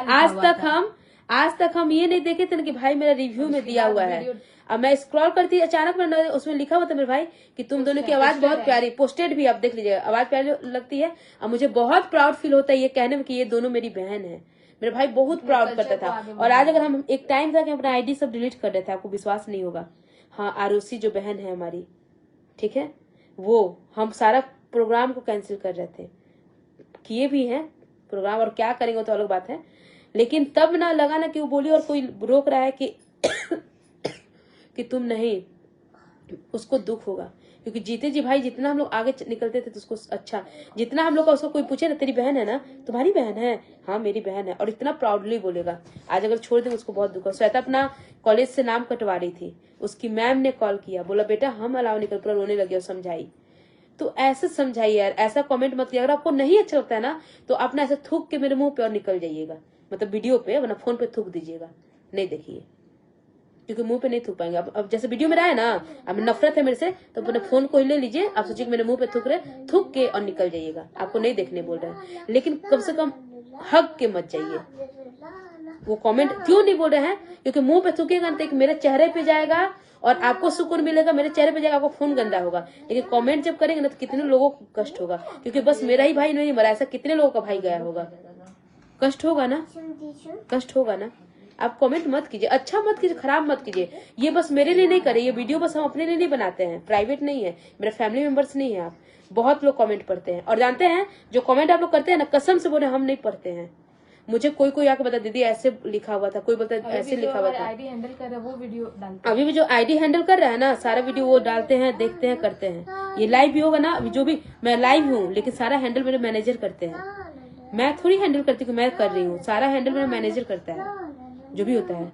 आज तक हम ये नहीं देखे थे कि भाई मेरा रिव्यू में दिया हुआ है। अब मैं स्क्रॉल करती अचानक मैंने उसमें लिखा हुआ था मेरे भाई कि तुम दोनों की आवाज बहुत प्यारी, पोस्टेड भी आप देख लीजिएगा, आवाज प्यारी लगती है। अब मुझे बहुत प्राउड फील होता है ये कहने में कि ये दोनों मेरी बहन है। मेरे भाई बहुत प्राउड करता था। और आज अगर हम एक टाइम था कि अपना आईडी सब डिलीट कर रहे थे, आपको विश्वास नहीं होगा। हाँ, आरोसी जो बहन है हमारी, ठीक है, वो हम सारा प्रोग्राम को कैंसिल कर रहे थे, किए भी हैं प्रोग्राम, और क्या करेंगे तो अलग बात है। लेकिन तब ना लगा ना कि वो बोली और कोई रोक रहा है कि कि तुम नहीं, उसको दुख होगा क्योंकि जीते जी भाई जितना हम लोग आगे निकलते थे तो उसको अच्छा, जितना हम लोग का उसको कोई पूछे ना तेरी बहन है ना, तुम्हारी बहन है, हाँ मेरी बहन है, और इतना प्राउडली बोलेगा। आज अगर छोड़ देंगे उसको बहुत दुख हो। श्वेता अपना कॉलेज से नाम कटवा रही थी, उसकी मैम ने कॉल किया, बोला बेटा हम अलाउ नहीं कर, पूरा रोने लगे और समझाई। तो ऐसे समझाइए यार, ऐसा कमेंट मत किया। अगर आपको नहीं अच्छा लगता है ना तो अपना ऐसे थूक के मेरे मुंह पे और निकल जाइएगा, मतलब वीडियो पे, वरना फोन पे थूक दीजिएगा, नहीं देखिए, क्योंकि मुंह पे नहीं थूक पाएंगे। अब जैसे वीडियो में रहा है ना, अब नफरत है मेरे से तो अपने फोन को ही ले लीजिए, आप सोचिए मेरे मुंह पे थूक रहे, थूक के और निकल जाइएगा, आपको नहीं देखने बोल रहे हैं, लेकिन कम से कम हक के मत जाइए। वो कमेंट क्यों नहीं बोल रहे हैं, क्योंकि मुंह पे थूकेगा तो मेरे चेहरे पे जाएगा और आपको सुकून मिलेगा, मेरे चेहरे पे जाएगा, आपको फोन गंदा होगा। लेकिन कमेंट जब करेंगे ना तो कितने लोगों को कष्ट होगा, क्योंकि बस मेरा ही भाई नहीं मरा, ऐसा कितने लोगों का भाई गया होगा, कष्ट होगा ना, कष्ट होगा ना। आप कमेंट मत कीजिए, अच्छा मत कीजिए, खराब मत कीजिए। ये बस मेरे लिए नहीं करे, ये वीडियो बस हम अपने लिए नहीं बनाते हैं, प्राइवेट नहीं है, मेरे फैमिली मेंबर्स नहीं है। आप बहुत लोग कमेंट पढ़ते हैं, और जानते हैं जो कमेंट आप लोग करते हैं ना, कसम से बोले हम नहीं पढ़ते हैं। मुझे कोई आके बता, दीदी ऐसे लिखा हुआ था, कोई बोलता ऐसे लिखा हुआ था। आईडी हैंडल कर रहा है वो वीडियो डालते अभी भी जो आईडी हैंडल कर रहा है ना, सारा वीडियो वो डालते हैं, देखते हैं, करते हैं। ये लाइव भी होगा ना, अभी जो भी मैं लाइव हूँ, लेकिन सारा हैंडल मेरे मैनेजर करते हैं, मैं थोड़ी हैंडल करती हूँ, मैं कर रही हूँ, सारा हैंडल मेरा मैनेजर करता है। जो भी होता है,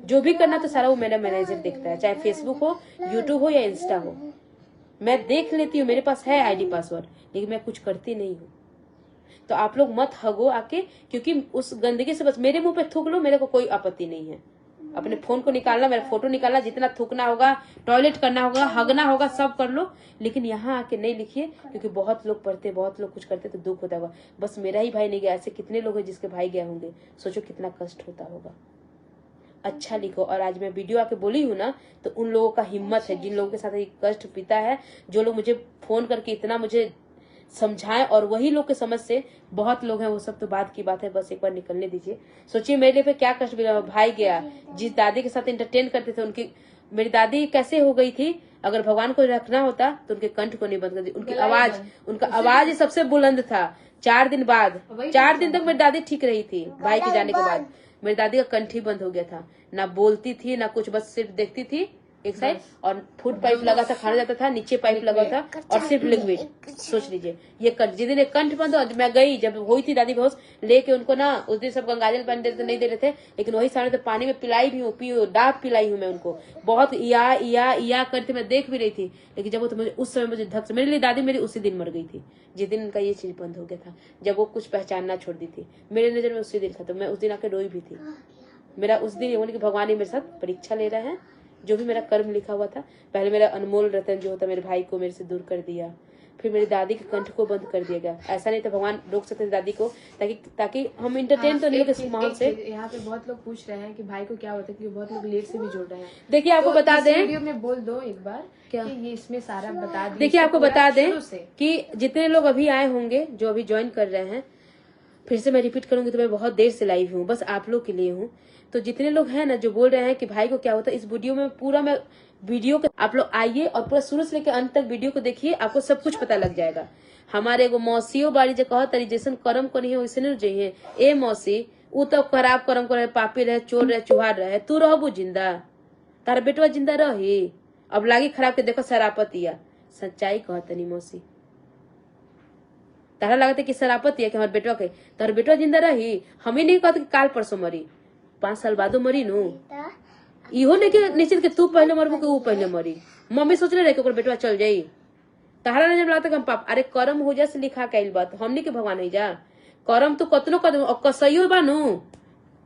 जो भी करना तो सारा वो मेरा मैनेजर देखता है, चाहे फेसबुक हो, यूट्यूब हो या इंस्टा हो। मैं देख लेती हूँ, मेरे पास है आईडी पासवर्ड, लेकिन मैं कुछ करती नहीं हूँ। तो आप लोग मत हगो आके, क्योंकि उस गंदगी से बस मेरे मुंह पे थूक लो, मेरे को कोई आपत्ति नहीं है। अपने फोन को निकालना, मेरा फोटो निकालना, जितना थूकना होगा, टॉयलेट करना होगा, हगना होगा, सब कर लो, लेकिन यहाँ आके नहीं लिखिए, क्योंकि बहुत लोग पढ़ते, बहुत लोग कुछ करते तो दुख होता होगा। बस मेरा ही भाई नहीं गया, ऐसे कितने लोग हैं जिसके भाई गए होंगे, सोचो कितना कष्ट होता होगा। अच्छा लिखो। और आज मैं वीडियो आके बोली हूँ ना, तो उन लोगों का हिम्मत है, जिन लोगों के साथ ये कष्ट बीता है, जो लोग मुझे फोन करके इतना मुझे समझाएं, और वही लोग के समझ से बहुत लोग हैं, वो सब तो बात की बात है, बस एक बार निकलने दीजिए। सोचिए मेरे पे क्या कष्ट मिला, भाई गया, जिस दादी के साथ एंटरटेन करते थे, उनकी, मेरी दादी कैसे हो गई थी, अगर भगवान को रखना होता तो उनके कंठ को नहीं बंद कर दी, उनकी आवाज, उनका आवाज ही सबसे बुलंद था। 4 दिन बाद, 4 दिन तक मेरी दादी ठीक रही थी, भाई के जाने के बाद मेरी दादी का कंठ ही बंद हो गया था, ना बोलती थी ना कुछ, बस सिर्फ देखती थी एक साइड, और फूड पाइप लगा था, खाना जाता था, नीचे पाइप लगा था, और सिर्फ लिक्विड। सोच लीजिए ये कंठ, जिस दिन एक कंठ बंद हो, मैं गई जब हुई थी दादी बेहोश, लेके उनको ना, उस दिन सब गंगाजल पानी देते नहीं दे रहे थे, लेकिन वही सामने तो पानी में पिलाई भी हूँ, डाब पिलाई हूँ मैं उनको, बहुत या करते मैं देख भी रही थी, लेकिन जब वो तो मुझे उस समय मुझे धक से, मेरे लिए दादी मेरी उसी दिन मर गई थी, जिस दिन उनका ये चीज बंद हो गया था, जब वो कुछ पहचानना छोड़ दी थी, मेरे नजर में उसी दिन था। तो मैं उस दिन आके रोई भी थी। मेरा उस दिन ये होने की भगवान ही मेरे साथ परीक्षा ले रहा है, जो भी मेरा कर्म लिखा हुआ था। पहले मेरा अनमोल रतन जो होता मेरे भाई को मेरे से दूर कर दिया, फिर मेरी दादी के कंठ को बंद कर दिया गया। ऐसा नहीं था, भगवान रोक सकते थे दादी को, ताकि हम इंटरटेन तो नहीं होते माहौल से। यहाँ पे बहुत लोग पूछ रहे हैं कि भाई को क्या होता है, क्योंकि बहुत लोग लेट से भी जुड़ रहे हैं। देखिए आपको बता दें, वीडियो में बोल दो एक बार क्या कि ये इसमें सारा बता दें। देखिए आपको बता दें कि जितने लोग अभी आए होंगे, जो अभी ज्वाइन कर रहे हैं, फिर से मैं रिपीट करूंगी, तो मैं बहुत देर से लाइव हूँ, बस आप लोग के लिए हूँ। तो जितने लोग हैं ना जो बोल रहे हैं कि भाई को क्या होता है, इस वीडियो में पूरा मैं वीडियो को, आप लोग आइए और पूरा शुरू से लेकर अंत तक वीडियो को देखिए, आपको सब कुछ पता लग जाएगा। हमारे एगो मौसियों बाड़ी जो कह तरी जैसन कर्म को नहीं वैसे नहीं जाइए, ए मौसी उ तो खराब कर्म को रहे, पापी रहे, चोर रहे, चुहार रहे, तू रहबू जिंदा, तारा बेटवा जिंदा रही, अब लागी खराब के देखो सरापतिया। सच्चाई कहतनी मौसी, तारा लगता कि सरापतिया कि हमारे बेटवा के, तारा बेटवा जिंदा रही, हम ही नहीं कहते कि काल परसों मरी, 5 साल बादो मरी नु, इहो नहीं कि निश्चित के तू पहले मरबू कि वो पहले मरी। मम्मी सोच रहे कि बेटवा चल जाई, तारा नहीं लगता कि हम पाप, अरे कर्म हो जा से लिखा कैल बात, हमने के भगवान है जा, कर्म तो कतनो कदम, और कसइयो बानू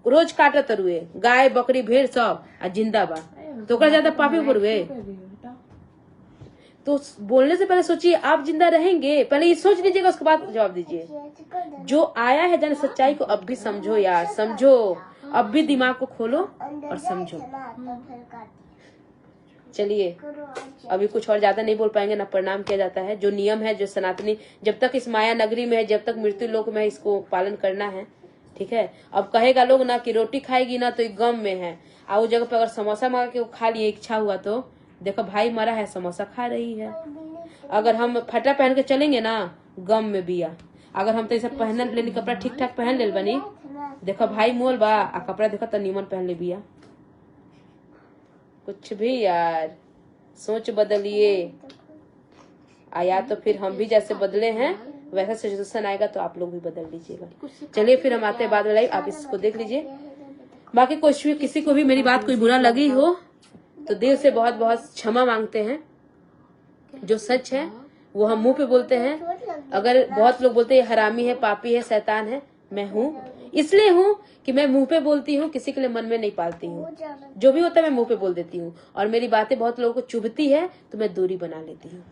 रोज काटत रुए, गाय बकरी भेड़ सब आ जिंदा बा, तो ओकरा ज्यादा पापी बरुए। तो बोलने से पहले सोचिए आप जिंदा रहेंगे, पहले ये सोच लीजिएगा, उसके बाद जवाब दीजिए। जो आया है जाने सच्चाई को अब भी समझो यार, समझो, अब भी दिमाग को खोलो और समझो। चलिए अभी कुछ और ज्यादा नहीं बोल पाएंगे, ना प्रणाम किया जाता है, जो नियम है, जो सनातनी, जब तक इस माया नगरी में है, जब तक मृत्यु लोक में है, इसको पालन करना है, ठीक है। अब कहेगा लोग ना कि रोटी खाएगी ना तो एक गम में है, आ उस जगह पे अगर समोसा मंगा के खा लिए, इच्छा हुआ तो देखो भाई मरा है, समोसा खा रही है। अगर हम फटा पहन के चलेंगे ना, गम में बिया, अगर हम तो ऐसा पहन लेनी, कपड़ा ठीक ठाक पहन ले बनी, देखो भाई मोल बा, आ कपड़ा देखो तो नीमन पहन ले बिया। कुछ भी यार सोच बदलिए। या तो फिर हम भी जैसे बदले हैं वैसा सिचुएशन आएगा तो आप लोग भी बदल लीजिएगा। चलिए फिर हम आते हैं बाद में लाइव, आप इसको देख लीजिए। बाकी कुछ भी किसी को भी मेरी बात कोई बुरा लगी हो तो दिल से बहुत बहुत क्षमा मांगते हैं। जो सच है वो हम मुंह पे बोलते हैं। अगर बहुत लोग बोलते हैं हरामी है, पापी है, शैतान है, मैं हूँ इसलिए हूँ कि मैं मुंह पे बोलती हूँ, किसी के लिए मन में नहीं पालती हूँ। जो भी होता है मैं मुंह पे बोल देती हूँ और मेरी बातें बहुत लोगों को चुभती है तो मैं दूरी बना लेती हूँ,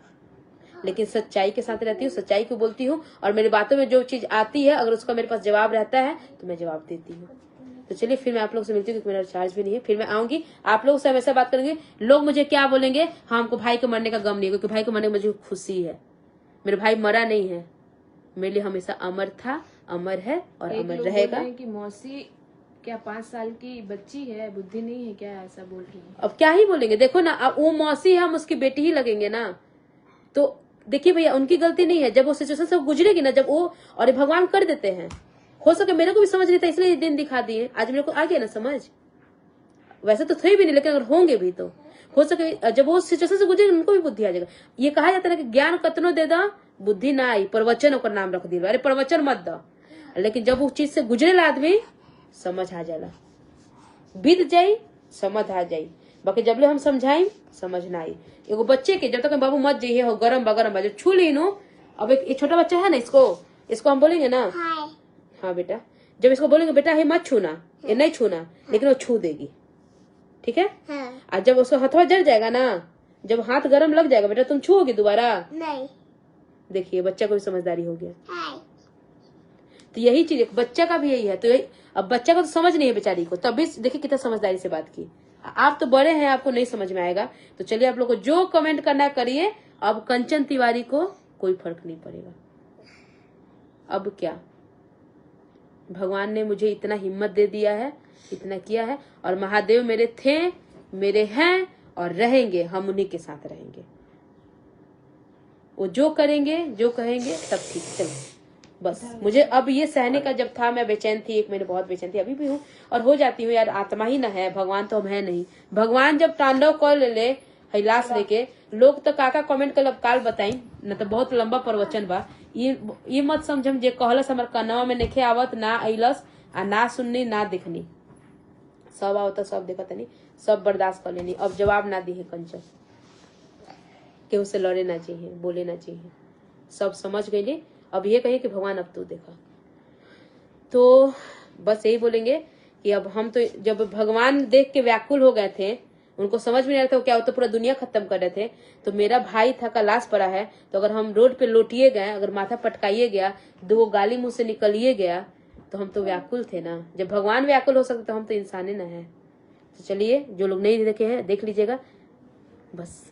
लेकिन सच्चाई के साथ रहती हूँ, सच्चाई को बोलती हूँ और मेरी बातों में जो चीज आती है अगर उसका मेरे पास जवाब रहता है तो मैं जवाब देती हूँ। तो चलिए फिर मैं आप लोग से मिलती हूँ क्योंकि मेरा रिचार्ज भी नहीं है। फिर मैं आऊंगी, आप लोग से हमेशा बात करेंगे। लोग मुझे क्या बोलेंगे, हाँ हमको भाई के मरने का गम नहीं है, क्योंकि भाई के मरने में मुझे खुशी है। मेरा भाई मरा नहीं है, मेरे लिए हमेशा अमर था, अमर है और अमर रहेगा। कि मौसी क्या 5 साल की बच्ची है, बुद्धि नहीं है क्या, ऐसा बोल रही है। अब क्या ही बोलेंगे, देखो ना, अब वो मौसी है, हम उसकी बेटी ही लगेंगे ना। तो देखिए भैया, उनकी गलती नहीं है। जब वो सिचुएशन से गुजरेगी ना, जब वो, और भगवान कर देते हैं। हो सके मेरे को भी समझ नहीं था इसलिए ये दिन दिखा दिए, आज मेरे को आ गया ना समझ। वैसे तो थे भी नहीं, लेकिन अगर होंगे भी तो हो सके जब वो सिचुएशन से गुजरेगी उनको भी बुद्धि आ जाएगा। ये कहा जाता है कि ज्ञान कतनो दे दा बुद्धि ना आई, प्रवचन ओकर नाम रख दिया। अरे प्रवचन मत दा, लेकिन जब वो चीज से गुजरेला आदमी समझ आ जाला, बीत जाई समझ आ जाई। बाकी जब ले हम समझाई समझ ना आई। एगो बच्चे के जब तक बाबू मत जाइए हो, गरम बा जब छू ली नो। अब एक छोटा बच्चा है ना, इसको हम बोलेंगे ना, हाँ बेटा, जब इसको बोलेंगे बेटा ये मत छूना, ये नहीं छूना, लेकिन वो छू देगी, ठीक है। और जब उसको हथवा जल जाएगा ना, जब हाथ गरम लग जाएगा, बेटा तुम छूओगी दोबारा नहीं। देखिए बच्चा को भी समझदारी हो गया। तो यही चीज बच्चा का भी यही है। तो यही, अब बच्चा को तो समझ नहीं है बेचारी को, तभी देखिए कितना समझदारी से बात की। आप तो बड़े हैं, आपको नहीं समझ में आएगा। तो चलिए आप लोग को जो कमेंट करना करिए। अब कंचन तिवारी को कोई फर्क नहीं पड़ेगा। अब क्या, भगवान ने मुझे इतना हिम्मत दे दिया है, इतना किया है, और महादेव मेरे थे, मेरे हैं और रहेंगे। हम उन्हीं के साथ रहेंगे। वो जो करेंगे, जो कहेंगे सब ठीक। चलो बस, मुझे अब ये सहने का जब था, मैं बेचैन थी, एक महीने बहुत बेचैन थी, अभी भी हूँ और हो जाती हूँ यार। आत्मा ही ना है, भगवान तो हम है नहीं। भगवान जब तांडव कर ले हैलाश लेके, लोग तो काका कमेंट कर काल बताई न, तो बहुत लंबा प्रवचन बा। ये मत समझम जे कहलस हमर कनवा में नेखे आवत, ना अइलस, आ ना सुननी ना देखनी। सब आवता, सब देखा तनी, सब बर्दाश्त कर लेनी। अब जवाब ना दी है कंचन, केहू से लड़े ना चाहिए, बोले ना चाहिए, सब समझ गई। अब ये कहे कि भगवान अब तू देखा। तो बस यही बोलेंगे कि अब हम तो, जब भगवान देख के व्याकुल हो गए थे, उनको समझ में नहीं आ रहा था क्या, वो तो पूरा दुनिया खत्म कर रहे थे। तो मेरा भाई था का लाश पड़ा है, तो अगर हम रोड पे लोटिए गए, अगर माथा पटकाइए गया, 2 गाली मुंह से निकलिए गया, तो हम तो व्याकुल थे ना। जब भगवान व्याकुल हो सकते तो हम तो इंसाने ना है। तो चलिए, जो लोग नहीं देखे हैं देख लीजिएगा। बस